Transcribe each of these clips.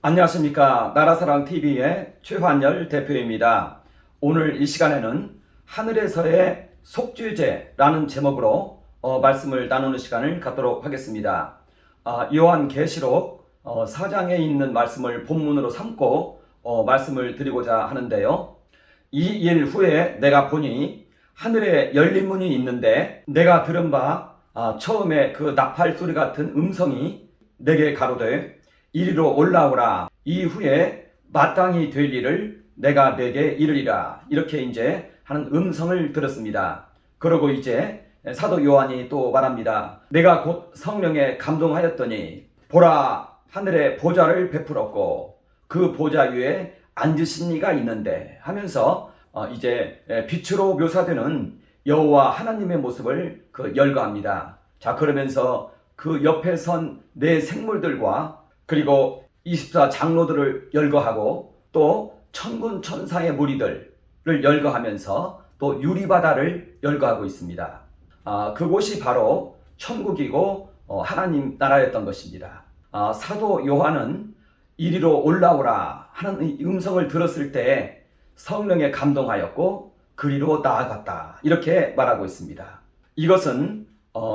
안녕하십니까. 나라사랑TV의 최환열 대표입니다. 오늘 이 시간에는 하늘에서의 속죄제라는 제목으로 말씀을 나누는 시간을 갖도록 하겠습니다. 요한계시록 4장에 있는 말씀을 본문으로 삼고 말씀을 드리고자 하는데요. 이 일 후에 내가 보니 하늘에 열린 문이 있는데 내가 들은 바 처음에 그 나팔 소리 같은 음성이 내게 가로되 이리로 올라오라. 이후에 마땅히 될 일을 내가 내게 이르리라. 이렇게 이제 하는 음성을 들었습니다. 그러고 이제 사도 요한이 또 말합니다. 내가 곧 성령에 감동하였더니 보라, 하늘에 보좌를 베풀었고 그 보좌 위에 앉으신 이가 있는데 하면서 이제 빛으로 묘사되는 여호와 하나님의 모습을 열거합니다. 자, 그러면서 그 옆에 선 네 생물들과 그리고 24 장로들을 열거하고 또 천군 천사의 무리들을 열거하면서 또 유리바다를 열거하고 있습니다. 그곳이 바로 천국이고 하나님 나라였던 것입니다. 사도 요한은 이리로 올라오라 하는 음성을 들었을 때 성령에 감동하였고 그리로 나아갔다. 이렇게 말하고 있습니다. 이것은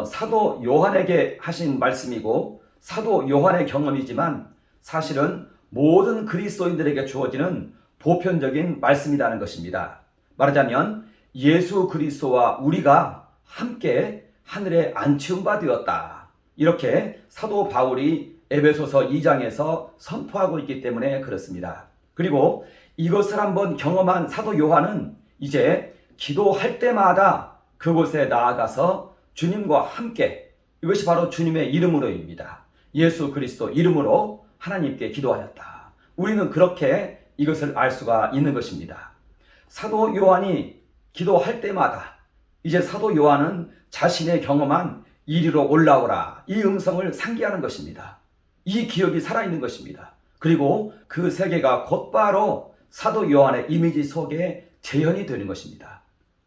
사도 요한에게 하신 말씀이고 사도 요한의 경험이지만 사실은 모든 그리스도인들에게 주어지는 보편적인 말씀이라는 것입니다. 말하자면 예수 그리스도와 우리가 함께 하늘에 안치움 받으었다. 이렇게 사도 바울이 에베소서 2장에서 선포하고 있기 때문에 그렇습니다. 그리고 이것을 한번 경험한 사도 요한은 이제 기도할 때마다 그곳에 나아가서 주님과 함께, 이것이 바로 주님의 이름으로입니다. 예수 그리스도 이름으로 하나님께 기도하였다. 우리는 그렇게 이것을 알 수가 있는 것입니다. 사도 요한이 기도할 때마다 이제 사도 요한은 자신의 경험한 이리로 올라오라 이 음성을 상기하는 것입니다. 이 기억이 살아있는 것입니다. 그리고 그 세계가 곧바로 사도 요한의 이미지 속에 재현이 되는 것입니다.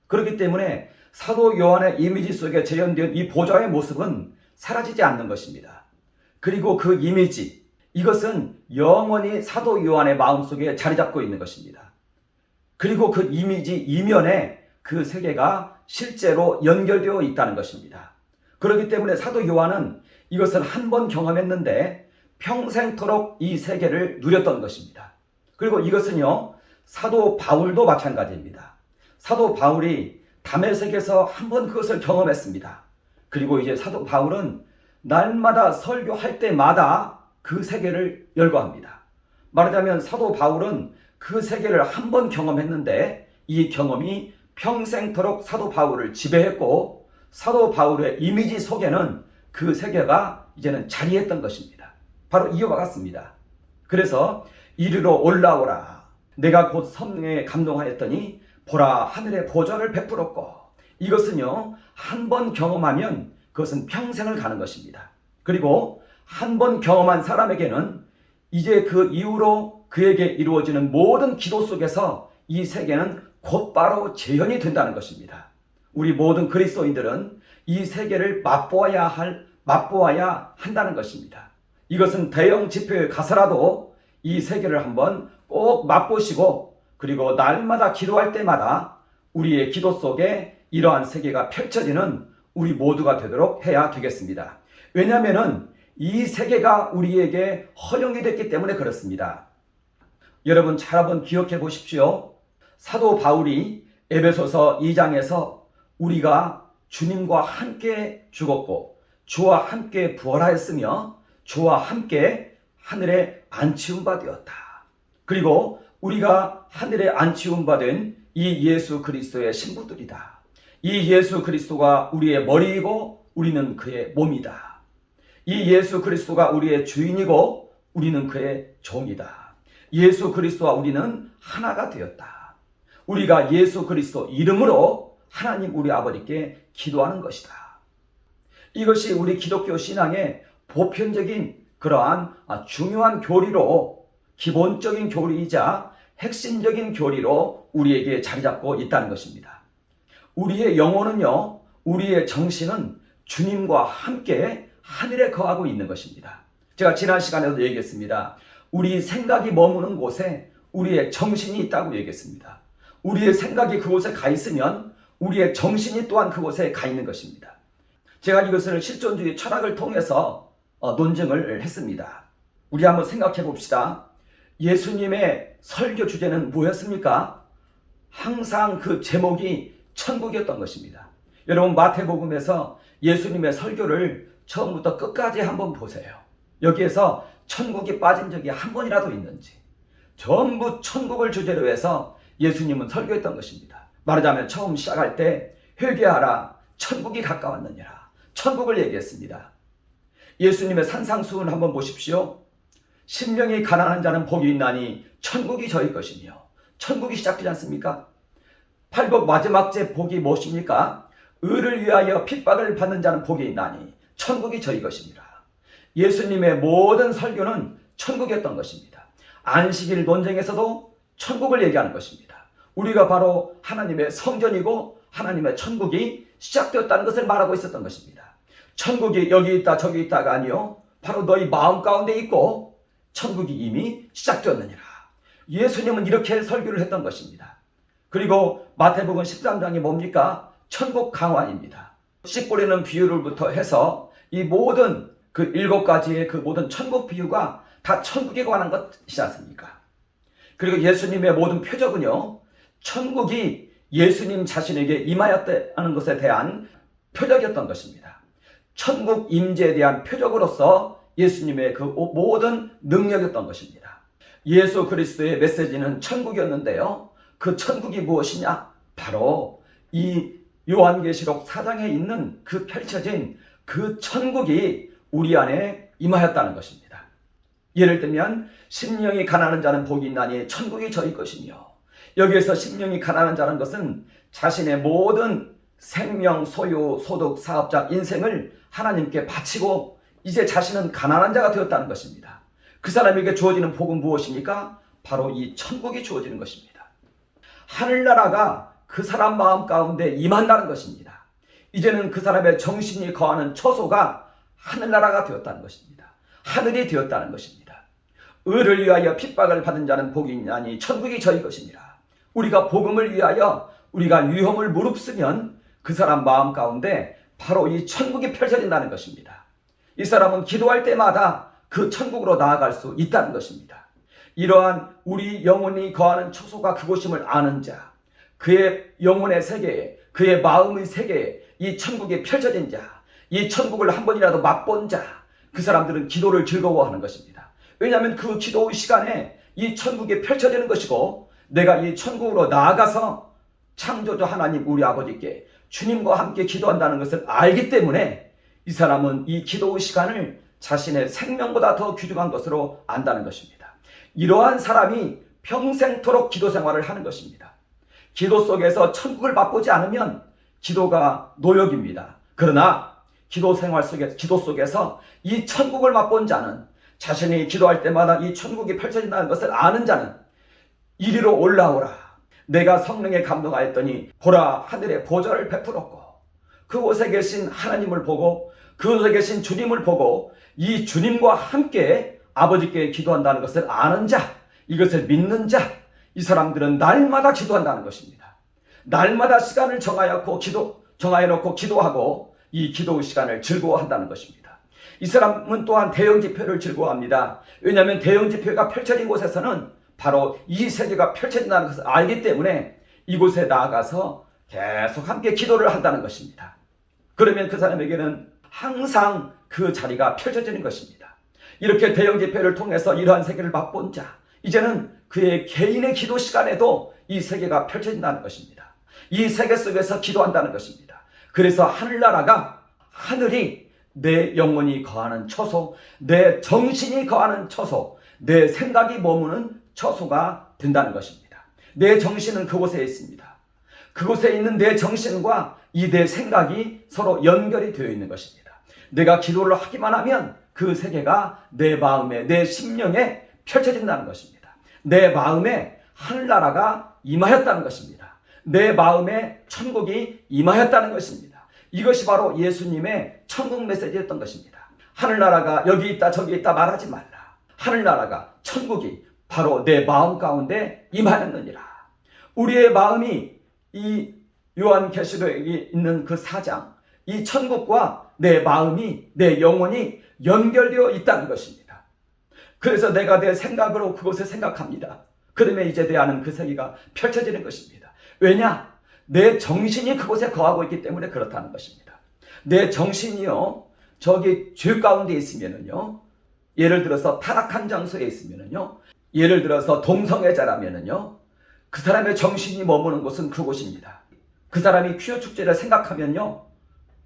그렇기 때문에 사도 요한의 이미지 속에 재현된 이 보좌의 모습은 사라지지 않는 것입니다. 그리고 그 이미지, 이것은 영원히 사도 요한의 마음속에 자리 잡고 있는 것입니다. 그리고 그 이미지 이면에 그 세계가 실제로 연결되어 있다는 것입니다. 그렇기 때문에 사도 요한은 이것을 한 번 경험했는데 평생토록 이 세계를 누렸던 것입니다. 그리고 이것은요, 사도 바울도 마찬가지입니다. 사도 바울이 다메섹에서 한 번 그것을 경험했습니다. 그리고 이제 사도 바울은 날마다 설교할 때마다 그 세계를 열거합니다. 말하자면 사도 바울은 그 세계를 한 번 경험했는데 이 경험이 평생토록 사도 바울을 지배했고 사도 바울의 이미지 속에는 그 세계가 이제는 자리했던 것입니다. 바로 이와 같습니다. 그래서 이리로 올라오라. 내가 곧 성령에 감동하였더니 보라, 하늘에 보좌를 베풀었고, 이것은요, 한 번 경험하면 그것은 평생을 가는 것입니다. 그리고 한 번 경험한 사람에게는 이제 그 이후로 그에게 이루어지는 모든 기도 속에서 이 세계는 곧바로 재현이 된다는 것입니다. 우리 모든 그리스도인들은 이 세계를 맛보아야 한다는 것입니다. 이것은 대형 집회에 가서라도 이 세계를 한번 꼭 맛보시고 그리고 날마다 기도할 때마다 우리의 기도 속에 이러한 세계가 펼쳐지는 우리 모두가 되도록 해야 되겠습니다. 왜냐하면 이 세계가 우리에게 허용이 됐기 때문에 그렇습니다. 여러분 잘 한번 기억해 보십시오. 사도 바울이 에베소서 2장에서 우리가 주님과 함께 죽었고 주와 함께 부활하였으며 주와 함께 하늘에 안치움바 되었다. 그리고 우리가 하늘에 안치움바 된 이 예수 그리스도의 신부들이다. 이 예수 그리스도가 우리의 머리이고 우리는 그의 몸이다. 이 예수 그리스도가 우리의 주인이고 우리는 그의 종이다. 예수 그리스도와 우리는 하나가 되었다. 우리가 예수 그리스도 이름으로 하나님 우리 아버지께 기도하는 것이다. 이것이 우리 기독교 신앙의 보편적인 그러한 중요한 교리로, 기본적인 교리이자 핵심적인 교리로 우리에게 자리 잡고 있다는 것입니다. 우리의 영혼은요, 우리의 정신은 주님과 함께 하늘에 거하고 있는 것입니다. 제가 지난 시간에도 얘기했습니다. 우리 생각이 머무는 곳에 우리의 정신이 있다고 얘기했습니다. 우리의 생각이 그곳에 가 있으면 우리의 정신이 또한 그곳에 가 있는 것입니다. 제가 이것을 실존주의 철학을 통해서 논증을 했습니다. 우리 한번 생각해 봅시다. 예수님의 설교 주제는 뭐였습니까? 항상 그 제목이 천국이었던 것입니다. 여러분, 마태복음에서 예수님의 설교를 처음부터 끝까지 한번 보세요. 여기에서 천국이 빠진 적이 한 번이라도 있는지, 전부 천국을 주제로 해서 예수님은 설교했던 것입니다. 말하자면 처음 시작할 때 회개하라, 천국이 가까웠느니라, 천국을 얘기했습니다. 예수님의 산상수훈 한번 보십시오. 심령이 가난한 자는 복이 있나니 천국이 저희 것이며, 천국이 시작되지 않습니까? 팔복 마지막째 복이 무엇입니까? 의를 위하여 핍박을 받는 자는 복이 있나니 천국이 저희 것이니라. 예수님의 모든 설교는 천국이었던 것입니다. 안식일 논쟁에서도 천국을 얘기하는 것입니다. 우리가 바로 하나님의 성전이고 하나님의 천국이 시작되었다는 것을 말하고 있었던 것입니다. 천국이 여기 있다 저기 있다가 아니요, 바로 너희 마음 가운데 있고 천국이 이미 시작되었느니라. 예수님은 이렇게 설교를 했던 것입니다. 그리고 마태복음 13장이 뭡니까? 천국 강화입니다. 씨 뿌리는 비유를부터 해서 이 모든 그 7가지의 그 모든 천국 비유가 다 천국에 관한 것이지 않습니까? 그리고 예수님의 모든 표적은요, 천국이 예수님 자신에게 임하였다는 것에 대한 표적이었던 것입니다. 천국 임재에 대한 표적으로서 예수님의 그 모든 능력이었던 것입니다. 예수 그리스도의 메시지는 천국이었는데요, 그 천국이 무엇이냐? 바로 이 요한계시록 4장에 있는 그 펼쳐진 그 천국이 우리 안에 임하였다는 것입니다. 예를 들면 심령이 가난한 자는 복이 있나니 천국이 저희 것이며, 여기에서 심령이 가난한 자는 것은 자신의 모든 생명, 소유, 소득, 사업장, 인생을 하나님께 바치고 이제 자신은 가난한 자가 되었다는 것입니다. 그 사람에게 주어지는 복은 무엇입니까? 바로 이 천국이 주어지는 것입니다. 하늘나라가 그 사람 마음 가운데 임한다는 것입니다. 이제는 그 사람의 정신이 거하는 처소가 하늘나라가 되었다는 것입니다. 하늘이 되었다는 것입니다. 의를 위하여 핍박을 받은 자는 복이 있나니 천국이 저희 것이니라. 우리가 복음을 위하여 우리가 위험을 무릅쓰면 그 사람 마음 가운데 바로 이 천국이 펼쳐진다는 것입니다. 이 사람은 기도할 때마다 그 천국으로 나아갈 수 있다는 것입니다. 이러한 우리 영혼이 거하는 처소가 그곳임을 아는 자, 그의 영혼의 세계에, 그의 마음의 세계에 이 천국이 펼쳐진 자, 이 천국을 한 번이라도 맛본 자, 그 사람들은 기도를 즐거워하는 것입니다. 왜냐하면 그 기도의 시간에 이 천국이 펼쳐지는 것이고, 내가 이 천국으로 나아가서 창조주 하나님 우리 아버지께 주님과 함께 기도한다는 것을 알기 때문에 이 사람은 이 기도의 시간을 자신의 생명보다 더 귀중한 것으로 안다는 것입니다. 이러한 사람이 평생토록 기도 생활을 하는 것입니다. 기도 속에서 천국을 맛보지 않으면 기도가 노역입니다. 그러나 기도 생활 속에, 기도 속에서 이 천국을 맛본 자는, 자신이 기도할 때마다 이 천국이 펼쳐진다는 것을 아는 자는 이리로 올라오라. 내가 성령에 감동하였더니 보라, 하늘에 보좌를 베풀었고, 그곳에 계신 하나님을 보고 그곳에 계신 주님을 보고 이 주님과 함께 아버지께 기도한다는 것을 아는 자, 이것을 믿는 자, 이 사람들은 날마다 기도한다는 것입니다. 날마다 시간을 정하여놓고 기도하고 이 기도의 시간을 즐거워한다는 것입니다. 이 사람은 또한 대형 집회를 즐거워합니다. 왜냐하면 대형 집회가 펼쳐진 곳에서는 바로 이 세계가 펼쳐진다는 것을 알기 때문에 이곳에 나아가서 계속 함께 기도를 한다는 것입니다. 그러면 그 사람에게는 항상 그 자리가 펼쳐지는 것입니다. 이렇게 대형 집회를 통해서 이러한 세계를 맛본 자, 이제는 그의 개인의 기도 시간에도 이 세계가 펼쳐진다는 것입니다. 이 세계 속에서 기도한다는 것입니다. 그래서 하늘나라가, 하늘이 내 영혼이 거하는 처소, 내 정신이 거하는 처소, 내 생각이 머무는 처소가 된다는 것입니다. 내 정신은 그곳에 있습니다. 그곳에 있는 내 정신과 이 내 생각이 서로 연결이 되어 있는 것입니다. 내가 기도를 하기만 하면 그 세계가 내 마음에, 내 심령에 펼쳐진다는 것입니다. 내 마음에 하늘나라가 임하였다는 것입니다. 내 마음에 천국이 임하였다는 것입니다. 이것이 바로 예수님의 천국 메시지였던 것입니다. 하늘나라가 여기 있다 저기 있다 말하지 말라. 하늘나라가 천국이 바로 내 마음 가운데 임하였느니라. 우리의 마음이 이 요한계시록에 있는 그 4장, 이 천국과 내 마음이, 내 영혼이 연결되어 있다는 것입니다. 그래서 내가 내 생각으로 그곳을 생각합니다. 그러면 이제 내 안은 그 세계가 펼쳐지는 것입니다. 왜냐? 내 정신이 그곳에 거하고 있기 때문에 그렇다는 것입니다. 내 정신이요, 저기 죄 가운데 있으면은요, 예를 들어서 타락한 장소에 있으면은요, 예를 들어서 동성애자라면은요, 그 사람의 정신이 머무는 곳은 그곳입니다. 그 사람이 퀴어 축제를 생각하면요,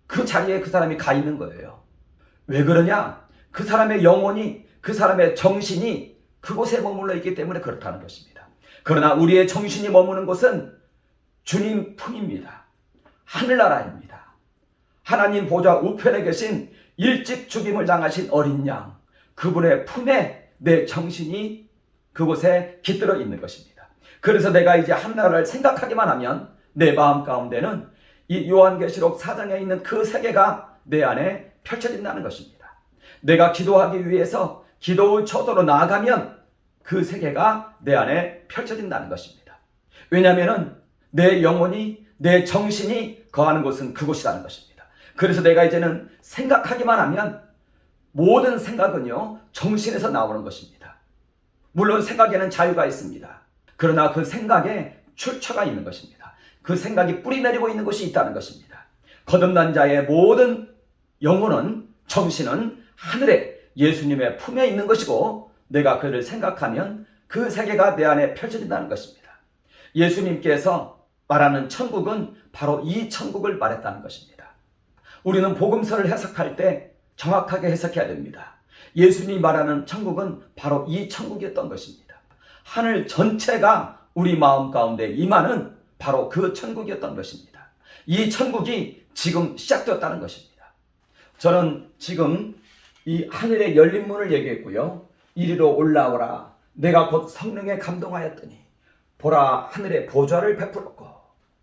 그 자리에 그 사람이 가 있는 거예요. 왜 그러냐? 그 사람의 영혼이, 그 사람의 정신이 그곳에 머물러 있기 때문에 그렇다는 것입니다. 그러나 우리의 정신이 머무는 곳은 주님 품입니다. 하늘나라입니다. 하나님 보좌 우편에 계신 일찍 죽임을 당하신 어린 양, 그분의 품에 내 정신이 그곳에 깃들어 있는 것입니다. 그래서 내가 이제 하늘나라를 생각하기만 하면 내 마음 가운데는 이 요한계시록 4장에 있는 그 세계가 내 안에 펼쳐진다는 것입니다. 내가 기도하기 위해서 기도의 처소로 나아가면 그 세계가 내 안에 펼쳐진다는 것입니다. 왜냐하면 내 영혼이, 내 정신이 거하는 곳은 그곳이라는 것입니다. 그래서 내가 이제는 생각하기만 하면 모든 생각은요, 정신에서 나오는 것입니다. 물론 생각에는 자유가 있습니다. 그러나 그 생각에 출처가 있는 것입니다. 그 생각이 뿌리 내리고 있는 곳이 있다는 것입니다. 거듭난 자의 모든 영혼은, 정신은 하늘에 예수님의 품에 있는 것이고, 내가 그를 생각하면 그 세계가 내 안에 펼쳐진다는 것입니다. 예수님께서 말하는 천국은 바로 이 천국을 말했다는 것입니다. 우리는 복음서를 해석할 때 정확하게 해석해야 됩니다. 예수님이 말하는 천국은 바로 이 천국이었던 것입니다. 하늘 전체가 우리 마음 가운데 임하는 바로 그 천국이었던 것입니다. 이 천국이 지금 시작되었다는 것입니다. 저는 지금 이 하늘의 열린 문을 얘기했고요. 이리로 올라오라. 내가 곧 성령에 감동하였더니 보라 하늘의 보좌를 베풀었고,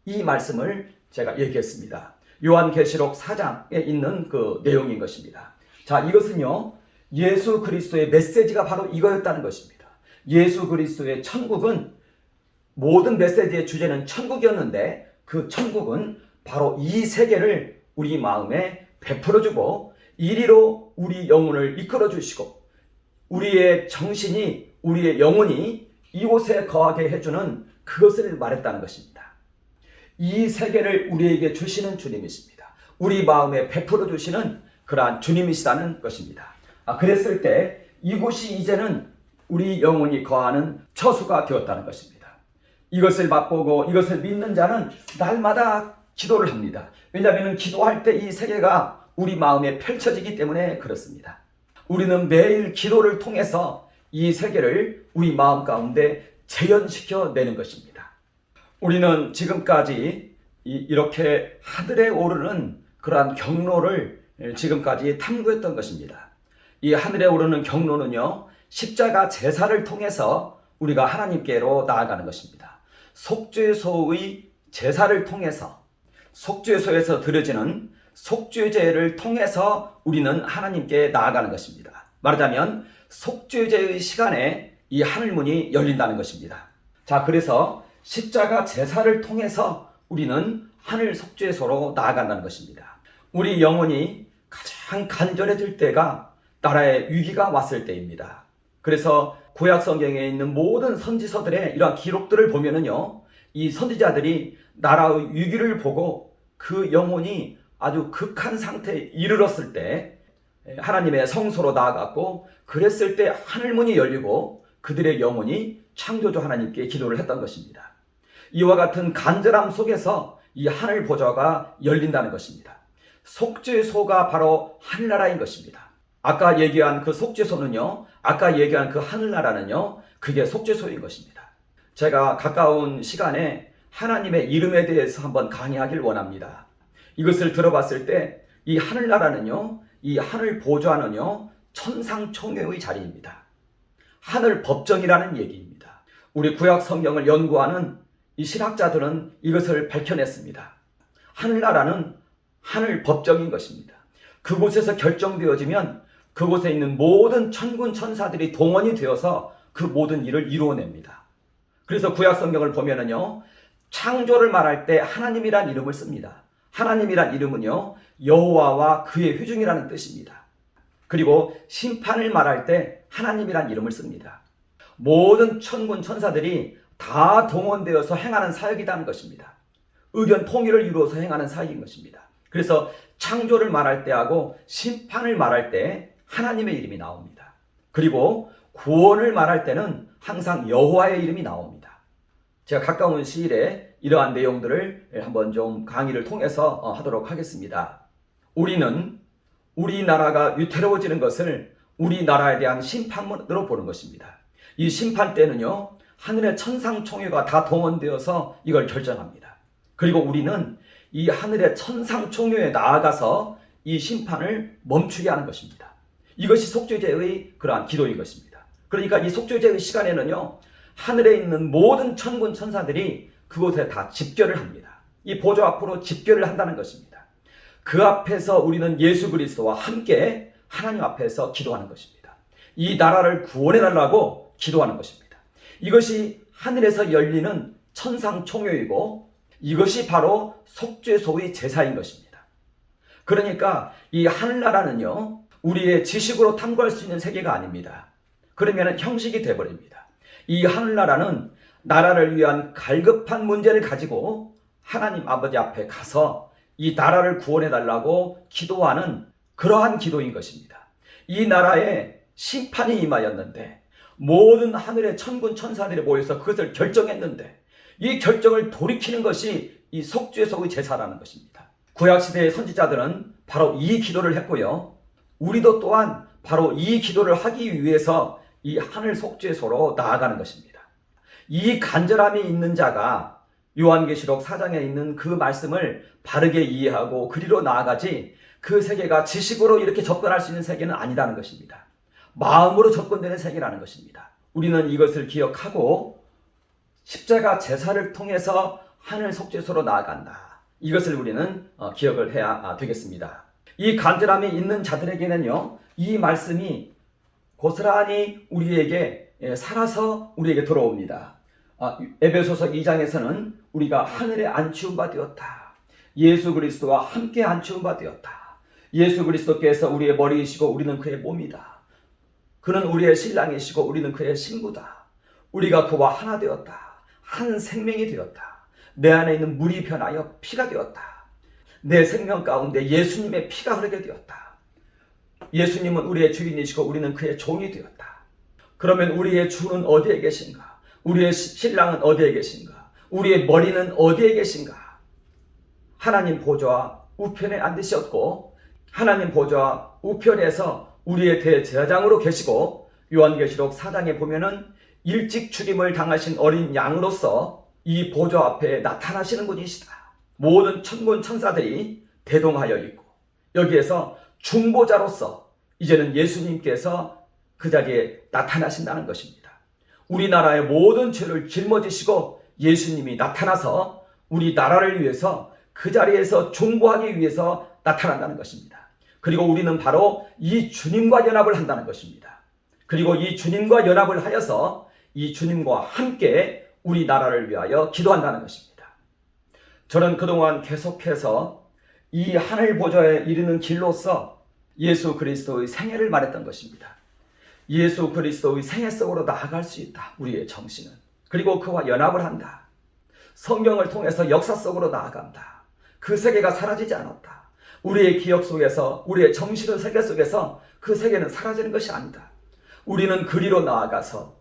이 말씀을 제가 얘기했습니다. 요한계시록 4장에 있는 그 내용인 것입니다. 자, 이것은요, 예수 그리스도의 메시지가 바로 이거였다는 것입니다. 예수 그리스도의 천국은, 모든 메시지의 주제는 천국이었는데, 그 천국은 바로 이 세계를 우리 마음에 베풀어주고 이리로 우리 영혼을 이끌어 주시고 우리의 정신이, 우리의 영혼이 이곳에 거하게 해주는 그것을 말했다는 것입니다. 이 세계를 우리에게 주시는 주님이십니다. 우리 마음에 베풀어 주시는 그러한 주님이시다는 것입니다. 그랬을 때 이곳이 이제는 우리 영혼이 거하는 처소가 되었다는 것입니다. 이것을 맛보고 이것을 믿는 자는 날마다 기도를 합니다. 왜냐하면 기도할 때 이 세계가 우리 마음에 펼쳐지기 때문에 그렇습니다. 우리는 매일 기도를 통해서 이 세계를 우리 마음 가운데 재현시켜 내는 것입니다. 우리는 지금까지 이렇게 하늘에 오르는 그러한 경로를 지금까지 탐구했던 것입니다. 이 하늘에 오르는 경로는요, 십자가 제사를 통해서 우리가 하나님께로 나아가는 것입니다. 속죄소의 제사를 통해서, 속죄소에서 드려지는 속죄제를 통해서 우리는 하나님께 나아가는 것입니다. 말하자면 속죄제의 시간에 이 하늘문이 열린다는 것입니다. 자, 그래서 십자가 제사를 통해서 우리는 하늘 속죄소로 나아간다는 것입니다. 우리 영혼이 가장 간절해질 때가 나라의 위기가 왔을 때입니다. 그래서 구약 성경에 있는 모든 선지서들의 이러한 기록들을 보면은요, 이 선지자들이 나라의 위기를 보고 그 영혼이 아주 극한 상태에 이르렀을 때 하나님의 성소로 나아갔고, 그랬을 때 하늘문이 열리고 그들의 영혼이 창조주 하나님께 기도를 했던 것입니다. 이와 같은 간절함 속에서 이 하늘 보좌가 열린다는 것입니다. 속죄소가 바로 하늘나라인 것입니다. 아까 얘기한 그 속죄소는요, 아까 얘기한 그 하늘나라는요, 그게 속죄소인 것입니다. 제가 가까운 시간에 하나님의 이름에 대해서 한번 강의하길 원합니다. 이것을 들어봤을 때 이 하늘나라는요, 이 하늘 보좌는요, 천상총회의 자리입니다. 하늘 법정이라는 얘기입니다. 우리 구약 성경을 연구하는 이 신학자들은 이것을 밝혀냈습니다. 하늘나라는 하늘 법정인 것입니다. 그곳에서 결정되어지면 그곳에 있는 모든 천군 천사들이 동원이 되어서 그 모든 일을 이루어냅니다. 그래서 구약 성경을 보면은요, 창조를 말할 때 하나님이란 이름을 씁니다. 하나님이란 이름은요, 여호와와 그의 회중이라는 뜻입니다. 그리고 심판을 말할 때 하나님이란 이름을 씁니다. 모든 천군 천사들이 다 동원되어서 행하는 사역이라는 것입니다. 의견 통일을 이루어서 행하는 사역인 것입니다. 그래서 창조를 말할 때하고 심판을 말할 때 하나님의 이름이 나옵니다. 그리고 구원을 말할 때는 항상 여호와의 이름이 나옵니다. 제가 가까운 시일에 이러한 내용들을 한번 좀 강의를 통해서 하도록 하겠습니다. 우리는 우리나라가 위태로워지는 것을 우리나라에 대한 심판으로 보는 것입니다. 이 심판 때는요, 하늘의 천상총회가 다 동원되어서 이걸 결정합니다. 그리고 우리는 이 하늘의 천상총회에 나아가서 이 심판을 멈추게 하는 것입니다. 이것이 속죄제의 그러한 기도인 것입니다. 그러니까 이 속죄제의 시간에는요, 하늘에 있는 모든 천군 천사들이 그곳에 다 집결을 합니다. 이 보좌 앞으로 집결을 한다는 것입니다. 그 앞에서 우리는 예수 그리스도와 함께 하나님 앞에서 기도하는 것입니다. 이 나라를 구원해달라고 기도하는 것입니다. 이것이 하늘에서 열리는 천상총회이고 이것이 바로 속죄소의 제사인 것입니다. 그러니까 이 하늘나라는요, 우리의 지식으로 탐구할 수 있는 세계가 아닙니다. 그러면 형식이 되어버립니다. 이 하늘나라는 나라를 위한 갈급한 문제를 가지고 하나님 아버지 앞에 가서 이 나라를 구원해달라고 기도하는 그러한 기도인 것입니다. 이 나라에 심판이 임하였는데 모든 하늘의 천군 천사들이 모여서 그것을 결정했는데 이 결정을 돌이키는 것이 이 속죄소의 제사라는 것입니다. 구약시대의 선지자들은 바로 이 기도를 했고요, 우리도 또한 바로 이 기도를 하기 위해서 이 하늘 속죄소로 나아가는 것입니다. 이 간절함이 있는 자가 요한계시록 4장에 있는 그 말씀을 바르게 이해하고 그리로 나아가지, 그 세계가 지식으로 이렇게 접근할 수 있는 세계는 아니라는 것입니다. 마음으로 접근되는 세계라는 것입니다. 우리는 이것을 기억하고 십자가 제사를 통해서 하늘 속죄소로 나아간다. 이것을 우리는 기억을 해야 되겠습니다. 이 간절함이 있는 자들에게는요, 이 말씀이 고스란히 우리에게 살아서 우리에게 돌아옵니다. 에베소서 2장에서는 우리가 하늘에 안치운 바 되었다. 예수 그리스도와 함께 안치운 바 되었다. 예수 그리스도께서 우리의 머리이시고 우리는 그의 몸이다. 그는 우리의 신랑이시고 우리는 그의 신부다. 우리가 그와 하나 되었다. 한 생명이 되었다. 내 안에 있는 물이 변하여 피가 되었다. 내 생명 가운데 예수님의 피가 흐르게 되었다. 예수님은 우리의 주인이시고 우리는 그의 종이 되었다. 그러면 우리의 주는 어디에 계신가? 우리의 신랑은 어디에 계신가? 우리의 머리는 어디에 계신가? 하나님 보좌 우편에 앉으셨고 하나님 보좌 우편에서 우리의 대제사장으로 계시고, 요한계시록 4장에 보면은 일찍 출임을 당하신 어린 양으로서 이 보좌 앞에 나타나시는 분이시다. 모든 천군 천사들이 대동하여 있고 여기에서 중보자로서 이제는 예수님께서 그 자리에 나타나신다는 것입니다. 우리나라의 모든 죄를 짊어지시고 예수님이 나타나서 우리 나라를 위해서 그 자리에서 중보하기 위해서 나타난다는 것입니다. 그리고 우리는 바로 이 주님과 연합을 한다는 것입니다. 그리고 이 주님과 연합을 하여서 이 주님과 함께 우리 나라를 위하여 기도한다는 것입니다. 저는 그동안 계속해서 이 하늘 보좌에 이르는 길로서 예수 그리스도의 생애를 말했던 것입니다. 예수 그리스도의 생애 속으로 나아갈 수 있다, 우리의 정신은. 그리고 그와 연합을 한다. 성경을 통해서 역사 속으로 나아간다. 그 세계가 사라지지 않았다. 우리의 기억 속에서, 우리의 정신의 세계 속에서 그 세계는 사라지는 것이 아니다. 우리는 그리로 나아가서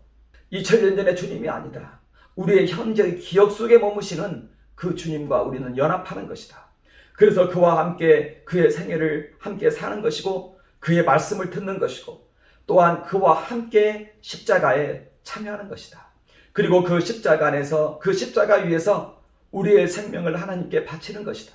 2000년 전의 주님이 아니다. 우리의 현재의 기억 속에 머무시는 그 주님과 우리는 연합하는 것이다. 그래서 그와 함께 그의 생애를 함께 사는 것이고 그의 말씀을 듣는 것이고 또한 그와 함께 십자가에 참여하는 것이다. 그리고 그 십자가 안에서, 그 십자가 위에서 우리의 생명을 하나님께 바치는 것이다.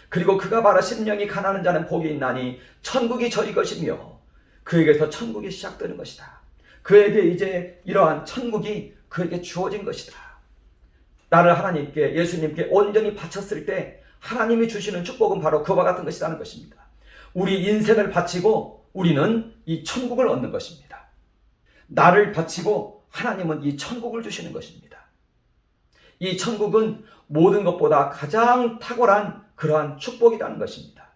그리고 그가 말하 심령이 가난한 자는 복이 있나니 천국이 저희 것이며, 그에게서 천국이 시작되는 것이다. 그에게 이제 이러한 천국이 그에게 주어진 것이다. 나를 하나님께, 예수님께 온전히 바쳤을 때 하나님이 주시는 축복은 바로 그와 같은 것이라는 것입니다. 우리 인생을 바치고 우리는 이 천국을 얻는 것입니다. 나를 바치고 하나님은 이 천국을 주시는 것입니다. 이 천국은 모든 것보다 가장 탁월한 그러한 축복이라는 것입니다.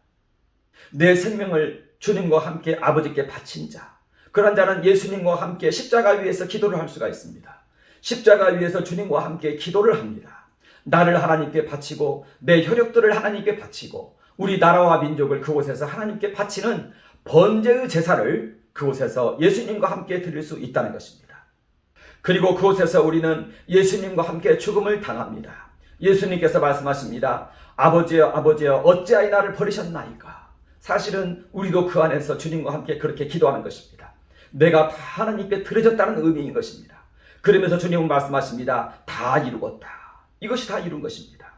내 생명을 주님과 함께 아버지께 바친 자, 그런 자는 예수님과 함께 십자가 위에서 기도를 할 수가 있습니다. 십자가 위에서 주님과 함께 기도를 합니다. 나를 하나님께 바치고 내 혈육들을 하나님께 바치고 우리 나라와 민족을 그곳에서 하나님께 바치는 번제의 제사를 그곳에서 예수님과 함께 드릴 수 있다는 것입니다. 그리고 그곳에서 우리는 예수님과 함께 죽음을 당합니다. 예수님께서 말씀하십니다. 아버지여 아버지여 어찌하여 나를 버리셨나이까. 사실은 우리도 그 안에서 주님과 함께 그렇게 기도하는 것입니다. 내가 다 하나님께 드려졌다는 의미인 것입니다. 그러면서 주님은 말씀하십니다. 다 이루었다. 이것이 다 이룬 것입니다.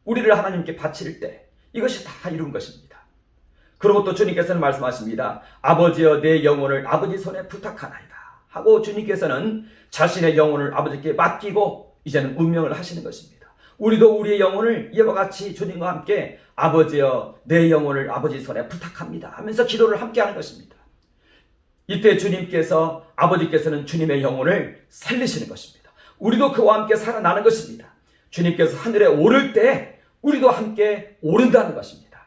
우리를 하나님께 바칠 때 이것이 다 이룬 것입니다. 그리고 또 주님께서는 말씀하십니다. 아버지여 내 영혼을 아버지 손에 부탁하나이다 하고 주님께서는 자신의 영혼을 아버지께 맡기고 이제는 운명을 하시는 것입니다. 우리도 우리의 영혼을 이와 같이 주님과 함께 아버지여 내 영혼을 아버지 손에 부탁합니다 하면서 기도를 함께 하는 것입니다. 이때 주님께서 아버지께서는 주님의 영혼을 살리시는 것입니다. 우리도 그와 함께 살아나는 것입니다. 주님께서 하늘에 오를 때 우리도 함께 오른다는 것입니다.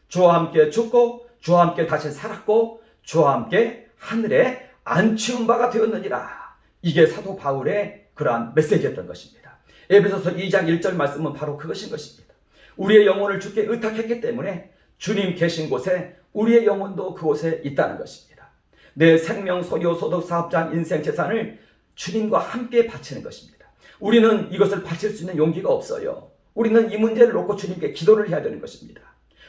주와 함께 죽고 주와 함께 다시 살았고 주와 함께 하늘에 안치운 바가 되었느니라. 이게 사도 바울의 그러한 메시지였던 것입니다. 에베소서 2장 1절 말씀은 바로 그것인 것입니다. 우리의 영혼을 주께 의탁했기 때문에 주님 계신 곳에 우리의 영혼도 그곳에 있다는 것입니다. 내 생명, 소유, 소득, 사업장, 인생, 재산을 주님과 함께 바치는 것입니다. 우리는 이것을 바칠 수 있는 용기가 없어요. 우리는 이 문제를 놓고 주님께 기도를 해야 되는 것입니다.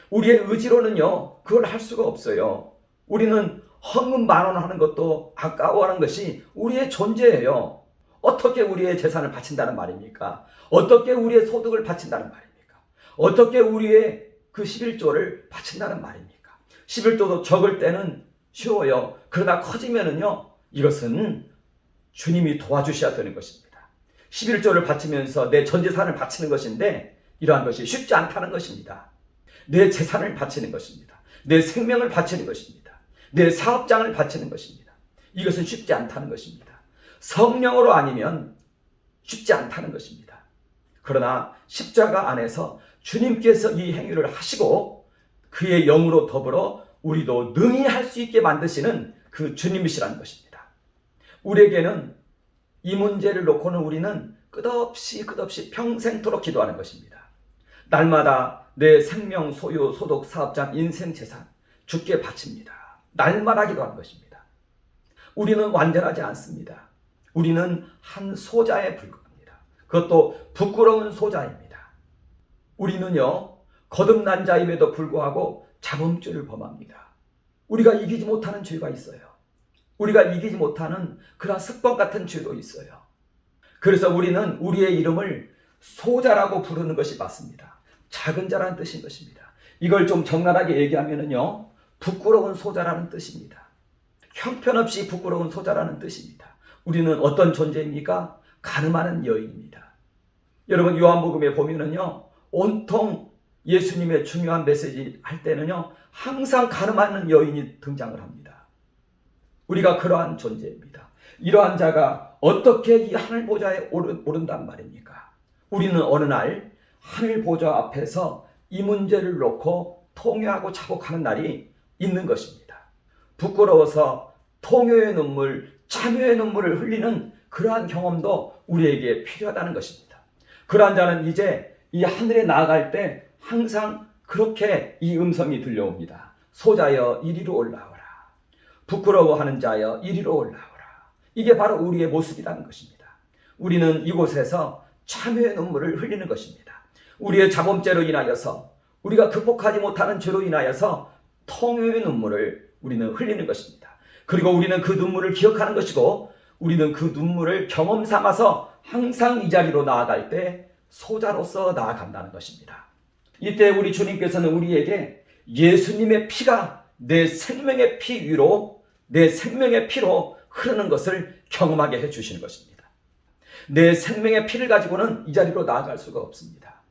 우리의 의지로는요, 그걸 할 수가 없어요. 우리는 헌금만원하는 것도 아까워하는 것이 우리의 존재예요. 어떻게 우리의 재산을 바친다는 말입니까? 어떻게 우리의 소득을 바친다는 말입니까? 어떻게 우리의 그 11조를 바친다는 말입니까? 11조도 적을 때는 쉬워요. 그러다 커지면은요, 이것은 주님이 도와주셔야 되는 것입니다. 11조를 바치면서 내 전 재산을 바치는 것인데 이러한 것이 쉽지 않다는 것입니다. 내 재산을 바치는 것입니다. 내 생명을 바치는 것입니다. 내 사업장을 바치는 것입니다. 이것은 쉽지 않다는 것입니다. 성령으로 아니면 쉽지 않다는 것입니다. 그러나 십자가 안에서 주님께서 이 행위를 하시고 그의 영으로 더불어 우리도 능히 할 수 있게 만드시는 그 주님이시라는 것입니다. 우리에게는 이 문제를 놓고는 우리는 끝없이 평생토록 기도하는 것입니다. 날마다 내 생명, 소유, 소득, 사업장, 인생, 재산 주께 바칩니다. 날마다 기도하는 것입니다. 우리는 완전하지 않습니다. 우리는 한 소자에 불과합니다. 그것도 부끄러운 소자입니다. 우리는요, 거듭난 자임에도 불구하고 자범죄를 범합니다. 우리가 이기지 못하는 죄가 있어요. 우리가 이기지 못하는 그런 습관 같은 죄도 있어요. 그래서 우리는 우리의 이름을 소자라고 부르는 것이 맞습니다. 작은 자라는 뜻인 것입니다. 이걸 좀 적나라하게 얘기하면요, 부끄러운 소자라는 뜻입니다. 형편없이 부끄러운 소자라는 뜻입니다. 우리는 어떤 존재입니까? 가늠하는 여인입니다. 여러분, 요한복음에 보면은요, 온통 예수님의 중요한 메시지 할 때는요, 항상 가늠하는 여인이 등장을 합니다. 우리가 그러한 존재입니다. 이러한 자가 어떻게 이 하늘 보좌에 오른단 말입니까? 우리는 어느 날 하늘 보좌 앞에서 이 문제를 놓고 통회하고 자복하는 날이 있는 것입니다. 부끄러워서 통회의 눈물, 참회의 눈물을 흘리는 그러한 경험도 우리에게 필요하다는 것입니다. 그러한 자는 이제 이 하늘에 나아갈 때 항상 그렇게 이 음성이 들려옵니다. 소자여 이리로 올라오라. 부끄러워하는 자여 이리로 올라오라. 이게 바로 우리의 모습이라는 것입니다. 우리는 이곳에서 참회의 눈물을 흘리는 것입니다. 우리의 자범죄로 인하여서 우리가 극복하지 못하는 죄로 인하여서 통회의 눈물을 우리는 흘리는 것입니다. 그리고 우리는 그 눈물을 기억하는 것이고 우리는 그 눈물을 경험 삼아서 항상 이 자리로 나아갈 때 소자로서 나아간다는 것입니다. 이때 우리 주님께서는 우리에게 예수님의 피가 내 생명의 피 위로, 내 생명의 피로 흐르는 것을 경험하게 해주시는 것입니다. 내 생명의 피를 가지고는 이 자리로 나아갈 수가 없습니다.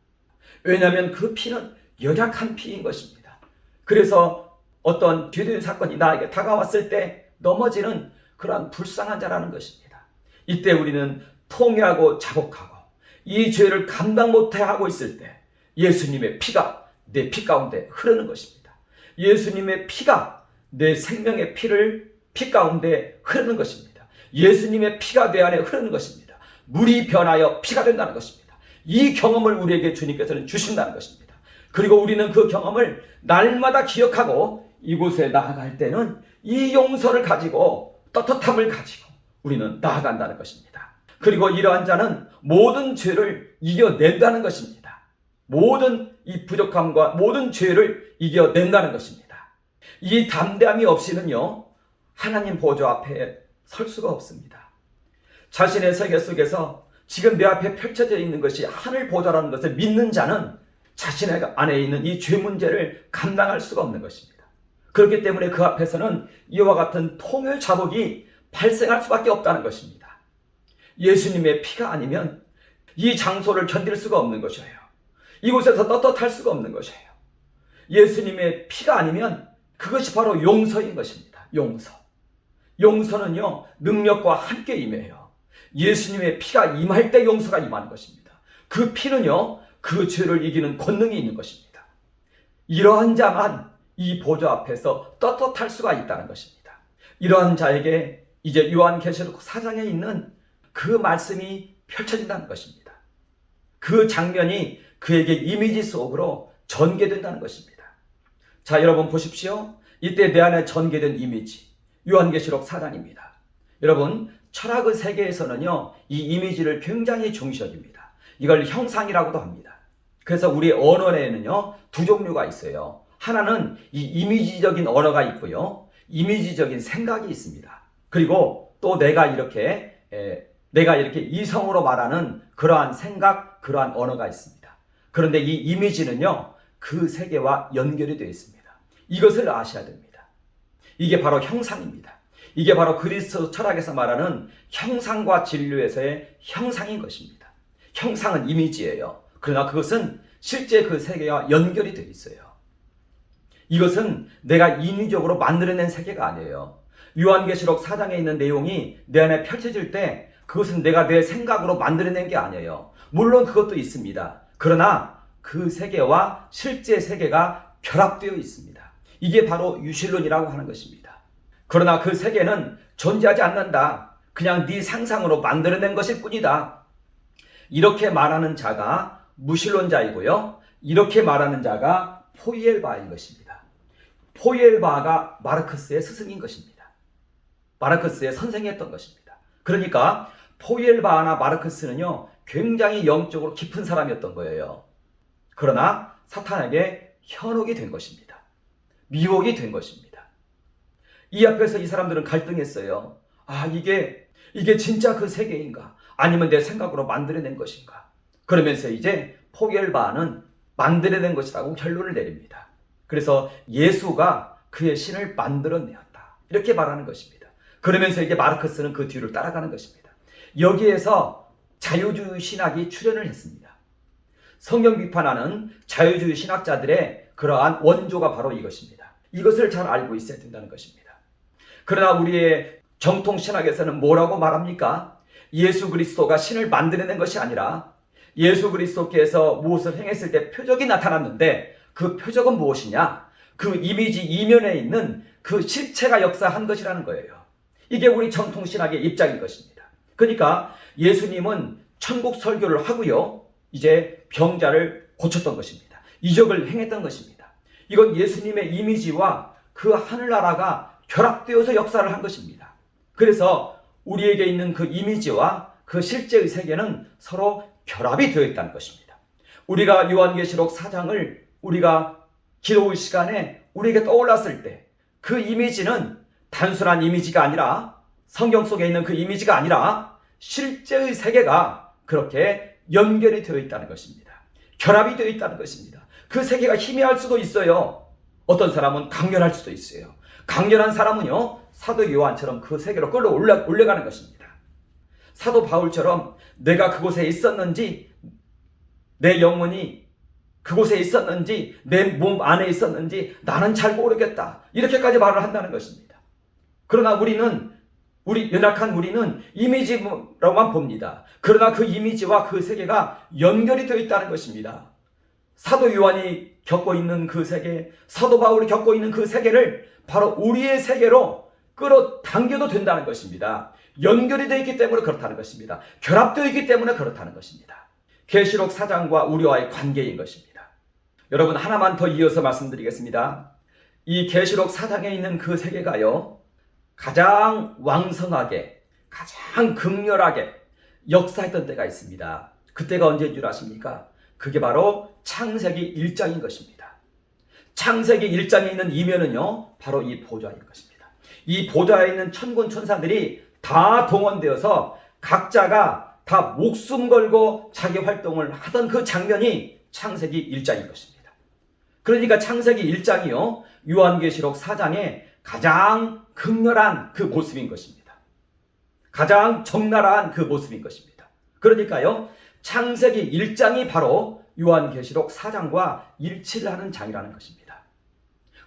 왜냐하면 그 피는 연약한 피인 것입니다. 그래서 어떤 죄된 사건이 나에게 다가왔을 때 넘어지는 그러한 불쌍한 자라는 것입니다. 이때 우리는 통회하고 자복하고 이 죄를 감당 못해 하고 있을 때 예수님의 피가 내 피 가운데 흐르는 것입니다. 예수님의 피가 내 생명의 피 가운데 흐르는 것입니다. 예수님의 피가 내 안에 흐르는 것입니다. 물이 변하여 피가 된다는 것입니다. 이 경험을 우리에게 주님께서는 주신다는 것입니다. 그리고 우리는 그 경험을 날마다 기억하고 이곳에 나아갈 때는 이 용서를 가지고 떳떳함을 가지고 우리는 나아간다는 것입니다. 그리고 이러한 자는 모든 죄를 이겨낸다는 것입니다. 모든 이 부족함과 모든 죄를 이겨낸다는 것입니다. 이 담대함이 없이는요, 하나님 보좌 앞에 설 수가 없습니다. 자신의 세계 속에서 지금 내 앞에 펼쳐져 있는 것이 하늘 보좌라는 것을 믿는 자는 자신의 안에 있는 이 죄 문제를 감당할 수가 없는 것입니다. 그렇기 때문에 그 앞에서는 이와 같은 통일 자복이 발생할 수밖에 없다는 것입니다. 예수님의 피가 아니면 이 장소를 견딜 수가 없는 것이에요. 이곳에서 떳떳할 수가 없는 것이에요. 예수님의 피가 아니면 그것이 바로 용서인 것입니다. 용서. 용서는요, 능력과 함께 임해요. 예수님의 피가 임할 때 용서가 임하는 것입니다. 그 피는요, 그 죄를 이기는 권능이 있는 것입니다. 이러한 자만 이 보좌 앞에서 떳떳할 수가 있다는 것입니다. 이러한 자에게 이제 요한계시록 4장에 있는 그 말씀이 펼쳐진다는 것입니다. 그 장면이 그에게 이미지 속으로 전개된다는 것입니다. 자, 여러분 보십시오. 이때 내 안에 전개된 이미지, 요한계시록 4장입니다. 여러분, 철학의 세계에서는요, 이 이미지를 굉장히 중시합니다. 이걸 형상이라고도 합니다. 그래서 우리 언어에는요, 두 종류가 있어요. 하나는 이 이미지적인 언어가 있고요, 이미지적인 생각이 있습니다. 그리고 또 내가 이렇게 이성으로 말하는 그러한 생각, 그러한 언어가 있습니다. 그런데 이 이미지는요, 그 세계와 연결이 되어 있습니다. 이것을 아셔야 됩니다. 이게 바로 형상입니다. 이게 바로 그리스도 철학에서 말하는 형상과 진료에서의 형상인 것입니다. 형상은 이미지예요. 그러나 그것은 실제 그 세계와 연결이 되어 있어요. 이것은 내가 인위적으로 만들어낸 세계가 아니에요. 요한계시록 4장에 있는 내용이 내 안에 펼쳐질 때 그것은 내가 내 생각으로 만들어낸 게 아니에요. 물론 그것도 있습니다. 그러나 그 세계와 실제 세계가 결합되어 있습니다. 이게 바로 유실론이라고 하는 것입니다. 그러나 그 세계는 존재하지 않는다. 그냥 네 상상으로 만들어낸 것일 뿐이다. 이렇게 말하는 자가 무실론자이고요, 이렇게 말하는 자가 포이엘바인 것입니다. 포이엘바가 마르크스의 스승인 것입니다. 마르크스의 선생이었던 것입니다. 그러니까 포이엘바나 마르크스는요, 굉장히 영적으로 깊은 사람이었던 거예요. 그러나 사탄에게 현혹이 된 것입니다. 미혹이 된 것입니다. 이 앞에서 이 사람들은 갈등했어요. 아, 이게 진짜 그 세계인가? 아니면 내 생각으로 만들어낸 것인가? 그러면서 이제 포겔바는 만들어낸 것이라고 결론을 내립니다. 그래서 예수가 그의 신을 만들어내었다, 이렇게 말하는 것입니다. 그러면서 이제 마르크스는 그 뒤를 따라가는 것입니다. 여기에서 자유주의 신학이 출현을 했습니다. 성경 비판하는 자유주의 신학자들의 그러한 원조가 바로 이것입니다. 이것을 잘 알고 있어야 된다는 것입니다. 그러나 우리의 정통 신학에서는 뭐라고 말합니까? 예수 그리스도가 신을 만들어낸 것이 아니라 예수 그리스도께서 무엇을 행했을 때 표적이 나타났는데 그 표적은 무엇이냐? 그 이미지 이면에 있는 그 실체가 역사한 것이라는 거예요. 이게 우리 정통 신학의 입장인 것입니다. 그러니까 예수님은 천국 설교를 하고요, 이제 병자를 고쳤던 것입니다. 이적을 행했던 것입니다. 이건 예수님의 이미지와 그 하늘나라가 결합되어서 역사를 한 것입니다. 그래서 우리에게 있는 그 이미지와 그 실제의 세계는 서로 결합이 되어 있다는 것입니다. 우리가 요한계시록 4장을 우리가 기도의 시간에 우리에게 떠올랐을 때 그 이미지는 단순한 이미지가 아니라, 성경 속에 있는 그 이미지가 아니라 실제의 세계가 그렇게 연결이 되어 있다는 것입니다. 결합이 되어 있다는 것입니다. 그 세계가 희미할 수도 있어요. 어떤 사람은 강렬할 수도 있어요. 강렬한 사람은요, 사도 요한처럼 그 세계로 끌어 올라가는 것입니다. 사도 바울처럼 내가 그곳에 있었는지 내 영혼이 그곳에 있었는지 내 몸 안에 있었는지 나는 잘 모르겠다. 이렇게까지 말을 한다는 것입니다. 그러나 우리 연약한 우리는 이미지로만 봅니다. 그러나 그 이미지와 그 세계가 연결이 되어 있다는 것입니다. 사도 요한이 겪고 있는 그 세계, 사도 바울이 겪고 있는 그 세계를 바로 우리의 세계로 끌어당겨도 된다는 것입니다. 연결이 되어 있기 때문에 그렇다는 것입니다. 결합되어 있기 때문에 그렇다는 것입니다. 계시록 4장과 우리와의 관계인 것입니다. 여러분, 하나만 더 이어서 말씀드리겠습니다. 이 계시록 4장에 있는 그 세계가요, 가장 왕성하게, 가장 극렬하게 역사했던 때가 있습니다. 그때가 언제인 줄 아십니까? 그게 바로 창세기 1장인 것입니다. 창세기 1장에 있는 이면은요, 바로 이 보좌인 것입니다. 이 보좌에 있는 천군 천사들이 다 동원되어서 각자가 다 목숨 걸고 자기 활동을 하던 그 장면이 창세기 1장인 것입니다. 그러니까 창세기 1장이요, 요한계시록 4장의 가장 극렬한 그 모습인 것입니다. 가장 적나라한 그 모습인 것입니다. 그러니까요, 창세기 1장이 바로 요한계시록 4장과 일치를 하는 장이라는 것입니다.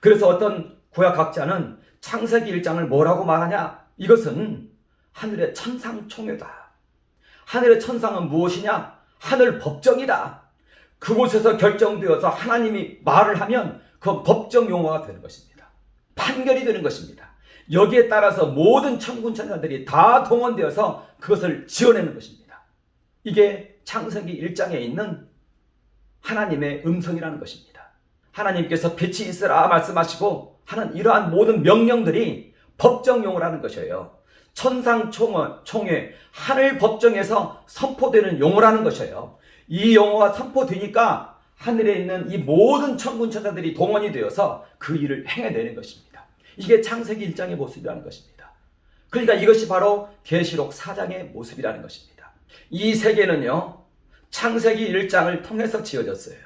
그래서 어떤 구약학자는 창세기 1장을 뭐라고 말하냐? 이것은 하늘의 천상총회다. 하늘의 천상은 무엇이냐? 하늘 법정이다. 그곳에서 결정되어서 하나님이 말을 하면 그 법정 용어가 되는 것입니다. 판결이 되는 것입니다. 여기에 따라서 모든 천군 천사들이 다 동원되어서 그것을 지어내는 것입니다. 이게 창세기 1장에 있는 하나님의 음성이라는 것입니다. 하나님께서 빛이 있으라 말씀하시고 하는 이러한 모든 명령들이 법정 용어라는 것이에요. 천상총회, 하늘 법정에서 선포되는 용어라는 것이에요. 이 용어가 선포되니까 하늘에 있는 이 모든 천군 천사들이 동원이 되어서 그 일을 행해내는 것입니다. 이게 창세기 1장의 모습이라는 것입니다. 그러니까 이것이 바로 계시록 4장의 모습이라는 것입니다. 이 세계는요, 창세기 1장을 통해서 지어졌어요.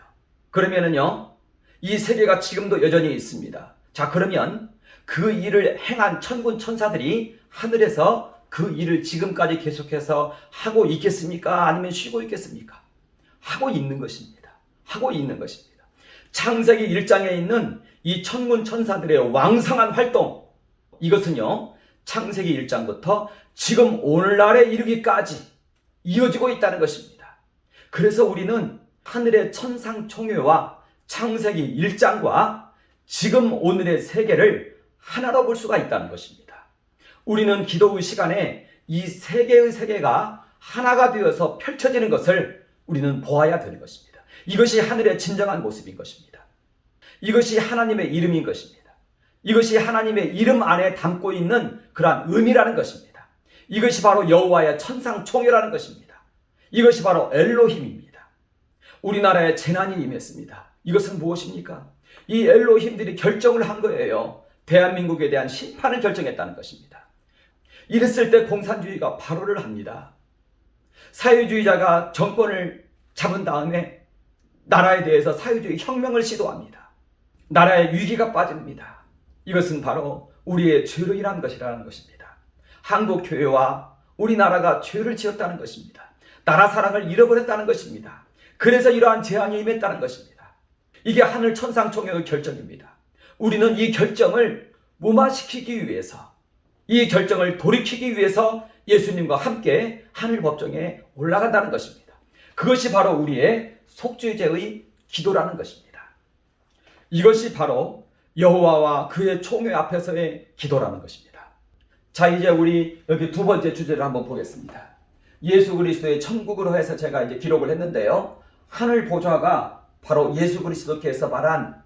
그러면은요, 이 세계가 지금도 여전히 있습니다. 자, 그러면 그 일을 행한 천군 천사들이 하늘에서 그 일을 지금까지 계속해서 하고 있겠습니까? 아니면 쉬고 있겠습니까? 하고 있는 것입니다. 하고 있는 것입니다. 창세기 1장에 있는 이 천군 천사들의 왕성한 활동, 이것은요, 창세기 1장부터 지금 오늘날에 이르기까지 이어지고 있다는 것입니다. 그래서 우리는 하늘의 천상총회와 창세기 1장과 지금 오늘의 세계를 하나로 볼 수가 있다는 것입니다. 우리는 기도의 시간에 이 세 개의 세계가 하나가 되어서 펼쳐지는 것을 우리는 보아야 되는 것입니다. 이것이 하늘의 진정한 모습인 것입니다. 이것이 하나님의 이름인 것입니다. 이것이 하나님의 이름 안에 담고 있는 그러한 의미라는 것입니다. 이것이 바로 여호와의 천상총회라는 것입니다. 이것이 바로 엘로힘입니다. 우리나라에 재난이 임했습니다. 이것은 무엇입니까? 이 엘로힘들이 결정을 한 거예요. 대한민국에 대한 심판을 결정했다는 것입니다. 이랬을 때 공산주의가 발호를 합니다. 사회주의자가 정권을 잡은 다음에 나라에 대해서 사회주의 혁명을 시도합니다. 나라의 위기가 빠집니다. 이것은 바로 우리의 죄로 인한 것이라는 것입니다. 한국 교회와 우리나라가 죄를 지었다는 것입니다. 나라 사랑을 잃어버렸다는 것입니다. 그래서 이러한 재앙이 임했다는 것입니다. 이게 하늘 천상총회의 결정입니다. 우리는 이 결정을 무마시키기 위해서, 이 결정을 돌이키기 위해서 예수님과 함께 하늘 법정에 올라간다는 것입니다. 그것이 바로 우리의 속죄제의 기도라는 것입니다. 이것이 바로 여호와와 그의 총회 앞에서의 기도라는 것입니다. 자, 이제 우리 여기 두 번째 주제를 한번 보겠습니다. 예수 그리스도의 천국으로 해서 제가 이제 기록을 했는데요. 하늘 보좌가 바로 예수 그리스도께서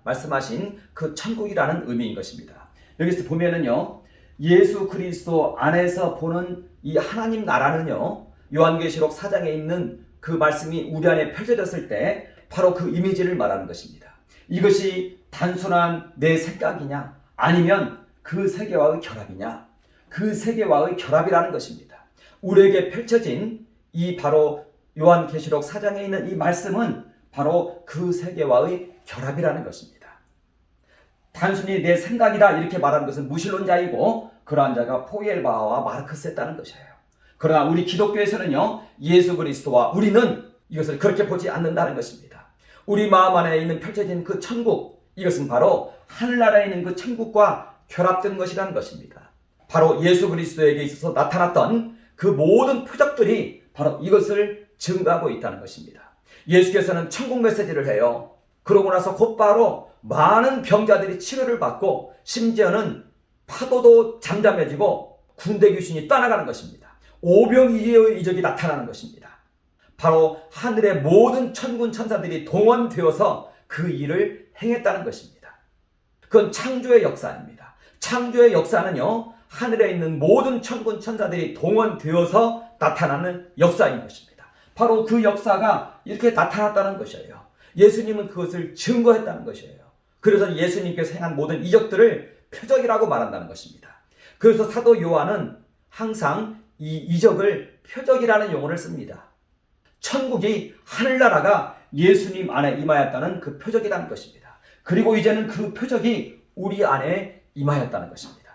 말씀하신 그 천국이라는 의미인 것입니다. 여기서 보면은요, 예수 그리스도 안에서 보는 이 하나님 나라는요, 요한계시록 4장에 있는 그 말씀이 우리 안에 펼쳐졌을 때 바로 그 이미지를 말하는 것입니다. 이것이 단순한 내 생각이냐, 아니면 그 세계와의 결합이냐? 그 세계와의 결합이라는 것입니다. 우리에게 펼쳐진 이 바로 요한계시록 4장에 있는 이 말씀은 바로 그 세계와의 결합이라는 것입니다. 단순히 내 생각이다 이렇게 말하는 것은 무신론자이고, 그러한 자가 포엘바와 마르크스였다는 것이에요. 그러나 우리 기독교에서는요, 예수 그리스도와 우리는 이것을 그렇게 보지 않는다는 것입니다. 우리 마음 안에 있는 펼쳐진 그 천국, 이것은 바로 하늘나라에 있는 그 천국과 결합된 것이라는 것입니다. 바로 예수 그리스도에게 있어서 나타났던 그 모든 표적들이 바로 이것을 증거하고 있다는 것입니다. 예수께서는 천국 메시지를 해요. 그러고 나서 곧바로 많은 병자들이 치료를 받고 심지어는 파도도 잠잠해지고 군대 귀신이 떠나가는 것입니다. 오병이어의 이적이 나타나는 것입니다. 바로 하늘의 모든 천군 천사들이 동원되어서 그 일을 행했다는 것입니다. 그건 창조의 역사입니다. 창조의 역사는요, 하늘에 있는 모든 천군 천사들이 동원되어서 나타나는 역사인 것입니다. 바로 그 역사가 이렇게 나타났다는 것이에요. 예수님은 그것을 증거했다는 것이에요. 그래서 예수님께서 행한 모든 이적들을 표적이라고 말한다는 것입니다. 그래서 사도 요한은 항상 이 이적을 표적이라는 용어를 씁니다. 천국이, 하늘나라가 예수님 안에 임하였다는 그 표적이라는 것입니다. 그리고 이제는 그 표적이 우리 안에 임하였다는 것입니다.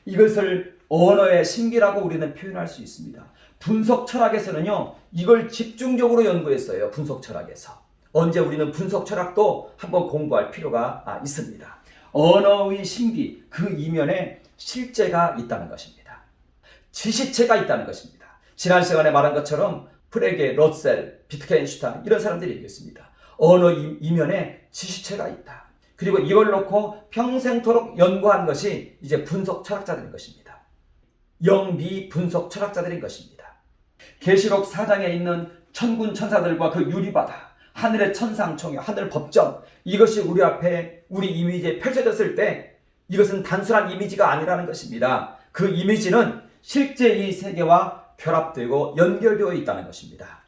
이것을 언어의 신비라고 우리는 표현할 수 있습니다. 분석 철학에서는요, 이걸 집중적으로 연구했어요. 분석 철학에서. 언제 우리는 분석 철학도 한번 공부할 필요가 있습니다. 언어의 신비, 그 이면에 실제가 있다는 것입니다. 지시체가 있다는 것입니다. 지난 시간에 말한 것처럼 프레게, 러셀, 비트겐슈타인 이런 사람들이 얘기했습니다. 언어 이면에 지시체가 있다. 그리고 이걸 놓고 평생토록 연구한 것이 이제 분석 철학자들인 것입니다. 영미 분석 철학자들인 것입니다. 계시록 4장에 있는 천군 천사들과 그 유리바다, 하늘의 천상총회, 하늘 법정, 이것이 우리 앞에 우리 이미지에 펼쳐졌을 때 이것은 단순한 이미지가 아니라는 것입니다. 그 이미지는 실제 이 세계와 결합되고 연결되어 있다는 것입니다.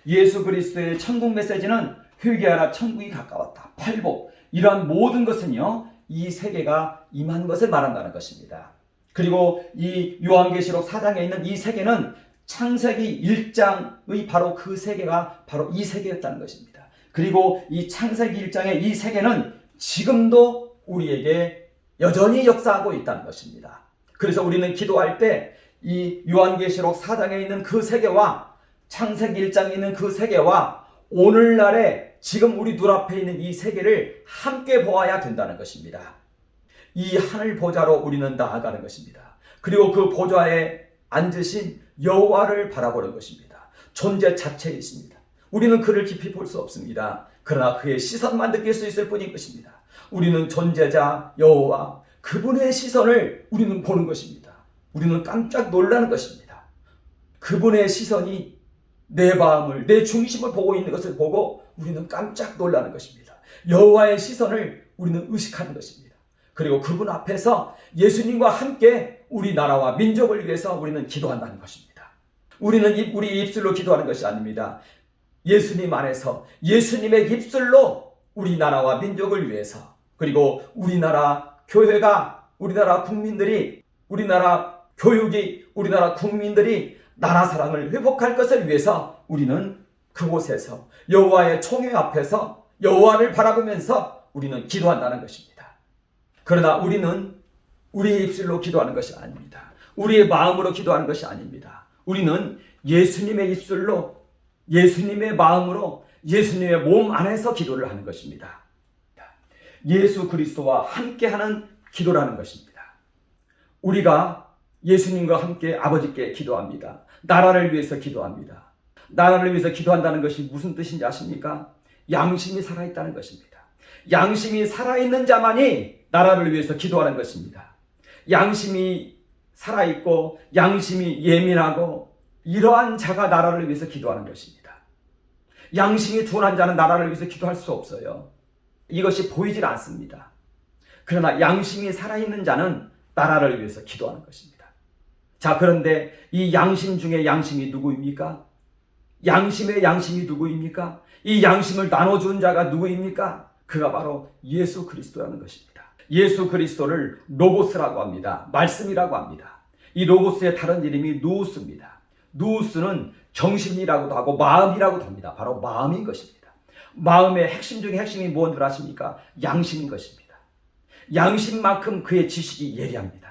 예수 그리스도의 천국 메시지는 회개하라, 천국이 가까웠다, 팔복, 이러한 모든 것은요, 이 세계가 임한 것을 말한다는 것입니다. 그리고 이 요한계시록 4장에 있는 이 세계는 창세기 1장의 바로 그 세계가 바로 이 세계였다는 것입니다. 그리고 이 창세기 1장의 이 세계는 지금도 우리에게 여전히 역사하고 있다는 것입니다. 그래서 우리는 기도할 때 이 요한계시록 4장에 있는 그 세계와 창세기 1장에 있는 그 세계와 오늘날에 지금 우리 눈앞에 있는 이 세계를 함께 보아야 된다는 것입니다. 이 하늘 보좌로 우리는 나아가는 것입니다. 그리고 그 보좌에 앉으신 여호와를 바라보는 것입니다. 존재 자체에 있습니다. 우리는 그를 깊이 볼 수 없습니다. 그러나 그의 시선만 느낄 수 있을 뿐인 것입니다. 우리는 존재자 여호와, 그분의 시선을 우리는 보는 것입니다. 우리는 깜짝 놀라는 것입니다. 그분의 시선이 내 마음을, 내 중심을 보고 있는 것을 보고 우리는 깜짝 놀라는 것입니다. 여호와의 시선을 우리는 의식하는 것입니다. 그리고 그분 앞에서 예수님과 함께 우리 나라와 민족을 위해서 우리는 기도한다는 것입니다. 우리는 우리 입술로 기도하는 것이 아닙니다. 예수님 안에서 예수님의 입술로 우리 나라와 민족을 위해서, 그리고 우리나라 교회가, 우리나라 국민들이, 우리나라 교육이, 우리나라 국민들이 나라 사랑을 회복할 것을 위해서 우리는 그곳에서 여호와의 총회 앞에서 여호와를 바라보면서 우리는 기도한다는 것입니다. 그러나 우리는 우리의 입술로 기도하는 것이 아닙니다. 우리의 마음으로 기도하는 것이 아닙니다. 우리는 예수님의 입술로, 예수님의 마음으로, 예수님의 몸 안에서 기도를 하는 것입니다. 예수 그리스도와 함께하는 기도라는 것입니다. 우리가 예수님과 함께 아버지께 기도합니다. 나라를 위해서 기도합니다. 나라를 위해서 기도한다는 것이 무슨 뜻인지 아십니까? 양심이 살아있다는 것입니다. 양심이 살아있는 자만이 나라를 위해서 기도하는 것입니다. 양심이 살아있고 양심이 예민하고 이러한 자가 나라를 위해서 기도하는 것입니다. 양심이 둔한 자는 나라를 위해서 기도할 수 없어요. 이것이 보이질 않습니다. 그러나 양심이 살아있는 자는 나라를 위해서 기도하는 것입니다. 자, 그런데 이 양심 중에 양심이 누구입니까? 양심의 양심이 누구입니까? 이 양심을 나눠준 자가 누구입니까? 그가 바로 예수 그리스도라는 것입니다. 예수 그리스도를 로고스라고 합니다. 말씀이라고 합니다. 이 로고스의 다른 이름이 누우스입니다. 누우스는 정신이라고도 하고 마음이라고도 합니다. 바로 마음인 것입니다. 마음의 핵심 중에 핵심이 무엇인 줄 아십니까? 양심인 것입니다. 양심만큼 그의 지식이 예리합니다.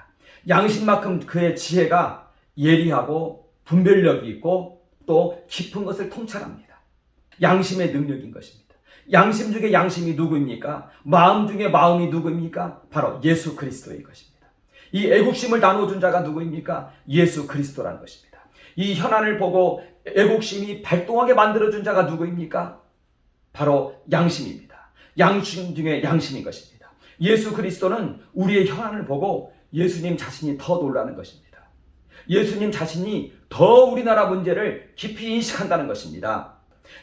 양심만큼 그의 지혜가 예리하고 분별력이 있고 또 깊은 것을 통찰합니다. 양심의 능력인 것입니다. 양심 중에 양심이 누구입니까? 마음 중에 마음이 누구입니까? 바로 예수 그리스도의 것입니다. 이 애국심을 나눠준 자가 누구입니까? 예수 그리스도라는 것입니다. 이 현안을 보고 애국심이 발동하게 만들어준 자가 누구입니까? 바로 양심입니다. 양심 중에 양심인 것입니다. 예수 그리스도는 우리의 현안을 보고 예수님 자신이 더 놀라는 것입니다. 예수님 자신이 더 우리나라 문제를 깊이 인식한다는 것입니다.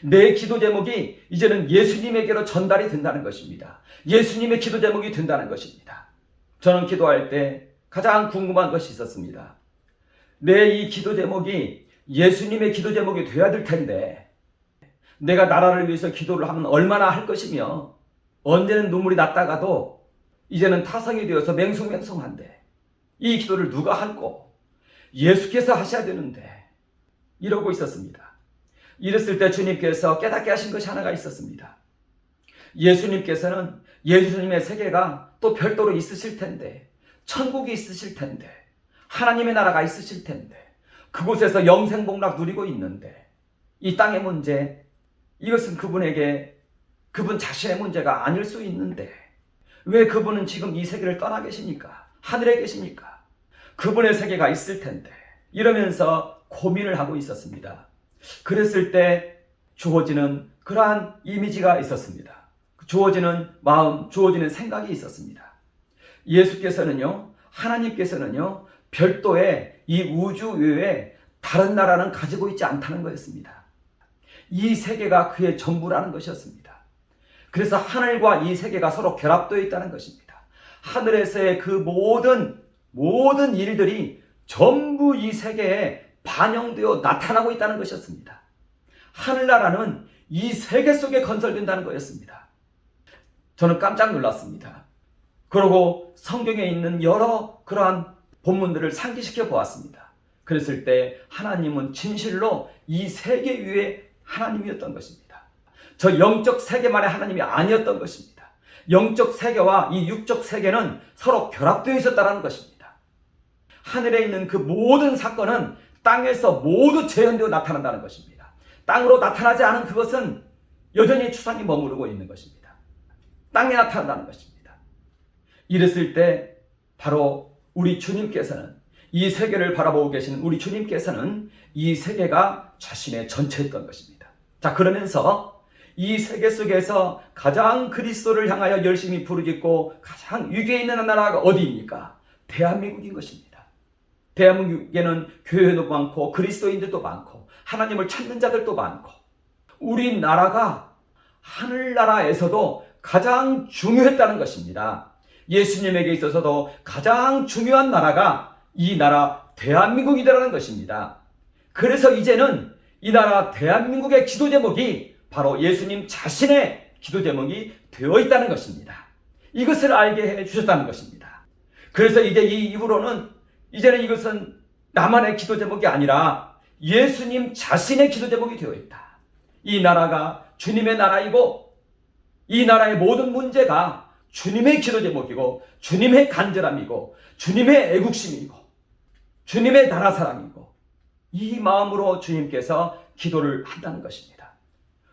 내 기도 제목이 이제는 예수님에게로 전달이 된다는 것입니다. 예수님의 기도 제목이 된다는 것입니다. 저는 기도할 때 가장 궁금한 것이 있었습니다. 내 이 기도 제목이 예수님의 기도 제목이 되어야 될 텐데 내가 나라를 위해서 기도를 하면 얼마나 할 것이며 언제는 눈물이 났다가도 이제는 타성이 되어서 맹숭맹숭한데 이 기도를 누가 할꼬? 예수께서 하셔야 되는데 이러고 있었습니다. 이랬을 때 주님께서 깨닫게 하신 것이 하나가 있었습니다. 예수님께서는 예수님의 세계가 또 별도로 있으실 텐데 천국이 있으실 텐데 하나님의 나라가 있으실 텐데 그곳에서 영생복락 누리고 있는데 이 땅의 문제 이것은 그분 자신의 문제가 아닐 수 있는데 왜 그분은 지금 이 세계를 떠나 계십니까? 하늘에 계십니까? 그분의 세계가 있을 텐데 이러면서 고민을 하고 있었습니다. 그랬을 때 주어지는 그러한 이미지가 있었습니다. 주어지는 마음, 주어지는 생각이 있었습니다. 예수께서는요, 하나님께서는요, 별도의 이 우주 외에 다른 나라는 가지고 있지 않다는 거였습니다. 이 세계가 그의 전부라는 것이었습니다. 그래서 하늘과 이 세계가 서로 결합되어 있다는 것입니다. 하늘에서의 그 모든 일들이 전부 이 세계에 반영되어 나타나고 있다는 것이었습니다. 하늘나라는 이 세계 속에 건설된다는 거였습니다. 저는 깜짝 놀랐습니다. 그러고 성경에 있는 여러 그러한 본문들을 상기시켜 보았습니다. 그랬을 때 하나님은 진실로 이 세계 위에 하나님이었던 것입니다. 저 영적 세계만의 하나님이 아니었던 것입니다. 영적 세계와 이 육적 세계는 서로 결합되어 있었다는 것입니다. 하늘에 있는 그 모든 사건은 땅에서 모두 재현되어 나타난다는 것입니다. 땅으로 나타나지 않은 그것은 여전히 추상이 머무르고 있는 것입니다. 땅에 나타난다는 것입니다. 이랬을 때 바로 우리 주님께서는 이 세계를 바라보고 계신 우리 주님께서는 이 세계가 자신의 전체였던 것입니다. 자, 그러면서 이 세계 속에서 가장 그리스도를 향하여 열심히 부르짖고 가장 위기에 있는 나라가 어디입니까? 대한민국인 것입니다. 대한민국에는 교회도 많고 그리스도인들도 많고 하나님을 찾는 자들도 많고 우리나라가 하늘나라에서도 가장 중요했다는 것입니다. 예수님에게 있어서도 가장 중요한 나라가 이 나라 대한민국이라는 것입니다. 그래서 이제는 이 나라 대한민국의 기도 제목이 바로 예수님 자신의 기도 제목이 되어 있다는 것입니다. 이것을 알게 해 주셨다는 것입니다. 그래서 이제 이 이후로는 이제는 이것은 나만의 기도 제목이 아니라 예수님 자신의 기도 제목이 되어 있다. 이 나라가 주님의 나라이고 이 나라의 모든 문제가 주님의 기도 제목이고 주님의 간절함이고 주님의 애국심이고 주님의 나라 사랑이고 이 마음으로 주님께서 기도를 한다는 것입니다.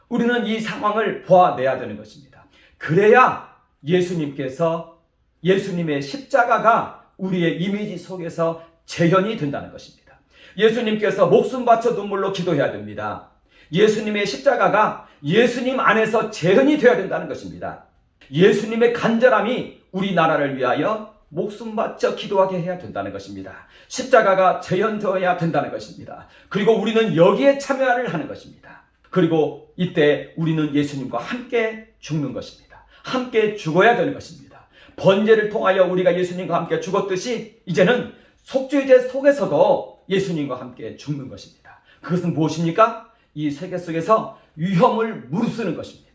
우리는 이 상황을 보아내야 되는 것입니다. 그래야 예수님께서 예수님의 십자가가 우리의 이미지 속에서 재현이 된다는 것입니다. 예수님께서 목숨 바쳐 눈물로 기도해야 됩니다. 예수님의 십자가가 예수님 안에서 재현이 되어야 된다는 것입니다. 예수님의 간절함이 우리나라를 위하여 목숨 바쳐 기도하게 해야 된다는 것입니다. 십자가가 재현되어야 된다는 것입니다. 그리고 우리는 여기에 참여를 하는 것입니다. 그리고 이때 우리는 예수님과 함께 죽는 것입니다. 함께 죽어야 되는 것입니다. 번제를 통하여 우리가 예수님과 함께 죽었듯이 이제는 속죄제 속에서도 예수님과 함께 죽는 것입니다. 그것은 무엇입니까? 이 세계 속에서 위험을 무릅쓰는 것입니다.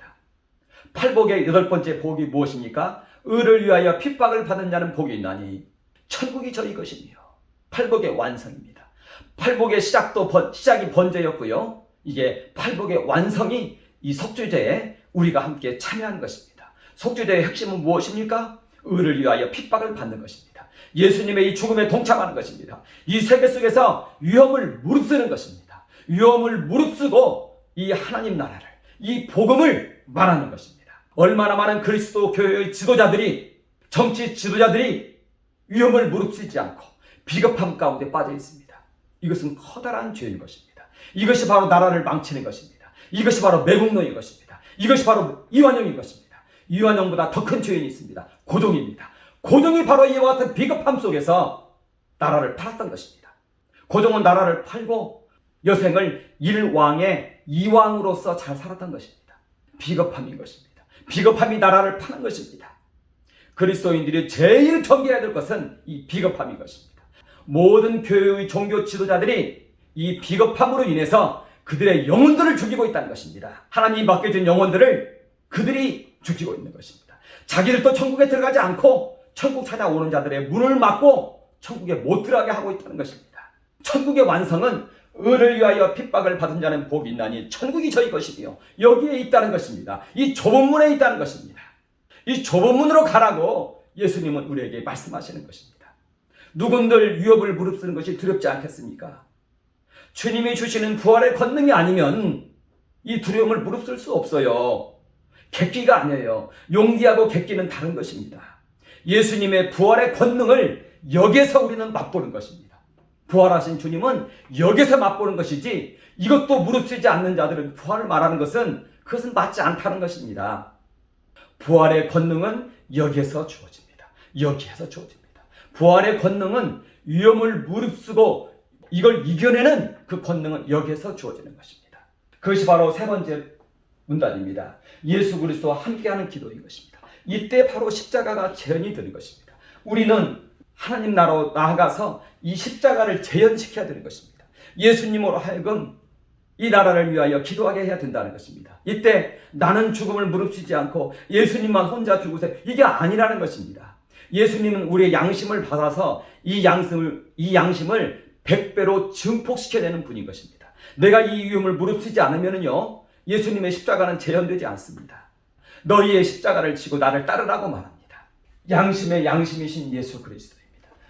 팔복의 8번째 복이 무엇입니까? 의를 위하여 핍박을 받은 자는 복이 있나니 천국이 저희 것이며 팔복의 완성입니다. 팔복의 시작이 번제였고요. 이게 팔복의 완성이 이 속죄제에 우리가 함께 참여하는 것입니다. 속죄제의 핵심은 무엇입니까? 의를 위하여 핍박을 받는 것입니다. 예수님의 이 죽음에 동참하는 것입니다. 이 세계 속에서 위험을 무릅쓰는 것입니다. 위험을 무릅쓰고 이 하나님 나라를, 이 복음을 말하는 것입니다. 얼마나 많은 그리스도 교회의 지도자들이, 정치 지도자들이 위험을 무릅쓰지 않고 비겁함 가운데 빠져 있습니다. 이것은 커다란 죄인 것입니다. 이것이 바로 나라를 망치는 것입니다. 이것이 바로 매국노인 것입니다. 이것이 바로 이완용인 것입니다. 이완용보다 더 큰 죄인이 있습니다. 고종입니다. 고종이 바로 이와 같은 비겁함 속에서 나라를 팔았던 것입니다. 고종은 나라를 팔고 여생을 일왕의 이왕으로서 잘 살았던 것입니다. 비겁함인 것입니다. 비겁함이 나라를 파는 것입니다. 그리스도인들이 제일 경계해야 될 것은 이 비겁함인 것입니다. 모든 교회의 종교 지도자들이 이 비겁함으로 인해서 그들의 영혼들을 죽이고 있다는 것입니다. 하나님이 맡겨준 영혼들을 그들이 죽이고 있는 것입니다. 자기들도 천국에 들어가지 않고 천국 찾아오는 자들의 문을 막고 천국에 못 들어가게 하고 있다는 것입니다. 천국의 완성은 의를 위하여 핍박을 받은 자는 복이 있나니 천국이 저희 것이며 여기에 있다는 것입니다. 이 좁은 문에 있다는 것입니다. 이 좁은 문으로 가라고 예수님은 우리에게 말씀하시는 것입니다. 누군들 위협을 무릅쓰는 것이 두렵지 않겠습니까? 주님이 주시는 부활의 권능이 아니면 이 두려움을 무릅쓸 수 없어요. 객기가 아니에요. 용기하고 객기는 다른 것입니다. 예수님의 부활의 권능을 여기에서 우리는 맛보는 것입니다. 부활하신 주님은 여기서 맛보는 것이지 이것도 무릅쓰지 않는 자들은 부활을 말하는 것은 그것은 맞지 않다는 것입니다. 부활의 권능은 여기에서 주어집니다. 여기에서 주어집니다. 부활의 권능은 위험을 무릅쓰고 이걸 이겨내는 그 권능은 여기에서 주어지는 것입니다. 그것이 바로 세 번째 문단입니다. 예수 그리스도와 함께하는 기도인 것입니다. 이때 바로 십자가가 재현이 되는 것입니다. 우리는 하나님 나라로 나아가서 이 십자가를 재현시켜야 되는 것입니다. 예수님으로 하여금 이 나라를 위하여 기도하게 해야 된다는 것입니다. 이때 나는 죽음을 무릅쓰지 않고 예수님만 혼자 죽으세요. 이게 아니라는 것입니다. 예수님은 우리의 양심을 받아서 이 양심을 100배로 증폭시켜내는 분인 것입니다. 내가 이 위험을 무릅쓰지 않으면요, 예수님의 십자가는 재현되지 않습니다. 너희의 십자가를 지고 나를 따르라고 말합니다. 양심의 양심이신 예수 그리스도입니다.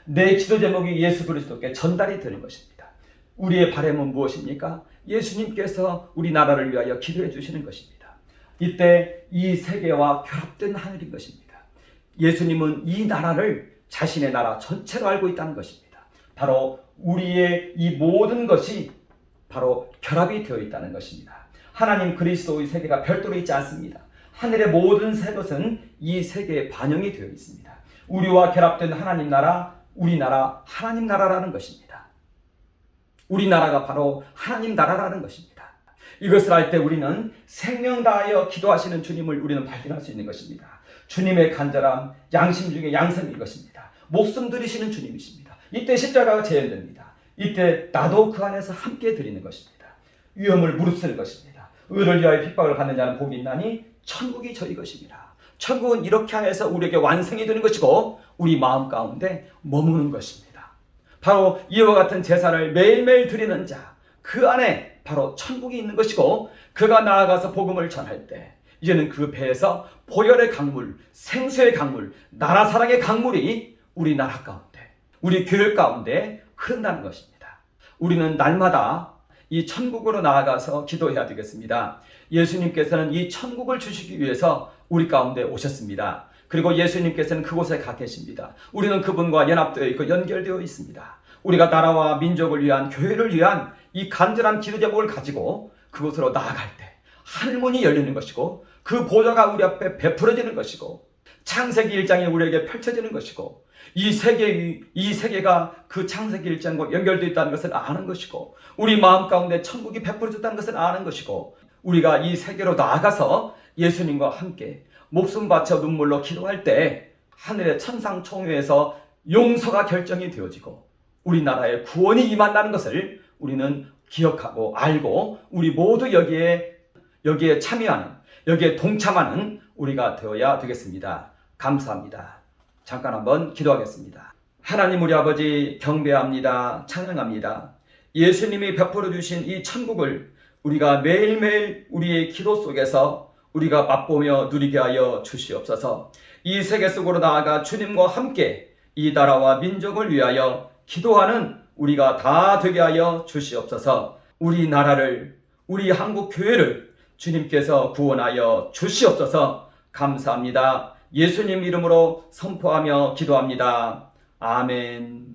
내 기도 제목이 예수 그리스도께 전달이 되는 것입니다. 우리의 바람은 무엇입니까? 예수님께서 우리 나라를 위하여 기도해 주시는 것입니다. 이때 이 세계와 결합된 하늘인 것입니다. 예수님은 이 나라를 자신의 나라 전체로 알고 있다는 것입니다. 바로 우리의 이 모든 것이 바로 결합이 되어 있다는 것입니다. 하나님 그리스도의 세계가 별도로 있지 않습니다. 하늘의 모든 새 것은 이 세계에 반영이 되어 있습니다. 우리와 결합된 하나님 나라, 우리나라, 하나님 나라라는 것입니다. 우리나라가 바로 하나님 나라라는 것입니다. 이것을 알 때 우리는 생명 다하여 기도하시는 주님을 우리는 발견할 수 있는 것입니다. 주님의 간절함, 양심 중에 양심인 것입니다. 목숨 들이시는 주님이십니다. 이때 십자가가 재현됩니다. 이때 나도 그 안에서 함께 드리는 것입니다. 위험을 무릅쓰는 것입니다. 의를 위하여 핍박을 받는 자는 복이 있나니 천국이 저희 것입니다. 천국은 이렇게 하여서 우리에게 완성이 되는 것이고 우리 마음 가운데 머무는 것입니다. 바로 이와 같은 제사를 매일매일 드리는 자, 그 안에 바로 천국이 있는 것이고 그가 나아가서 복음을 전할 때 이제는 그 배에서 보혈의 강물, 생수의 강물, 나라 사랑의 강물이 우리 나라 가운데, 우리 교회 가운데 흐른다는 것입니다. 우리는 날마다 이 천국으로 나아가서 기도해야 되겠습니다. 예수님께서는 이 천국을 주시기 위해서 우리 가운데 오셨습니다. 그리고 예수님께서는 그곳에 가 계십니다. 우리는 그분과 연합되어 있고 연결되어 있습니다. 우리가 나라와 민족을 위한, 교회를 위한 이 간절한 기도 제목을 가지고 그곳으로 나아갈 때 하늘문이 열리는 것이고 그 보좌가 우리 앞에 베풀어지는 것이고 창세기 1장이 우리에게 펼쳐지는 것이고 이 세계가 그 창세기 1장과 연결되어 있다는 것을 아는 것이고 우리 마음 가운데 천국이 베풀어졌다는 것을 아는 것이고 우리가 이 세계로 나아가서 예수님과 함께 목숨 바쳐 눈물로 기도할 때 하늘의 천상총회에서 용서가 결정이 되어지고 우리나라의 구원이 임한다는 것을 우리는 기억하고 알고 우리 모두 여기에 참여하는, 여기에 동참하는 우리가 되어야 되겠습니다. 감사합니다. 잠깐 한번 기도하겠습니다. 하나님 우리 아버지 경배합니다. 찬양합니다. 예수님이 베풀어 주신 이 천국을 우리가 매일매일 우리의 기도 속에서 우리가 맛보며 누리게 하여 주시옵소서. 이 세계 속으로 나아가 주님과 함께 이 나라와 민족을 위하여 기도하는 우리가 다 되게 하여 주시옵소서. 우리 나라를, 우리 한국 교회를 주님께서 구원하여 주시옵소서. 감사합니다. 예수님 이름으로 선포하며 기도합니다. 아멘.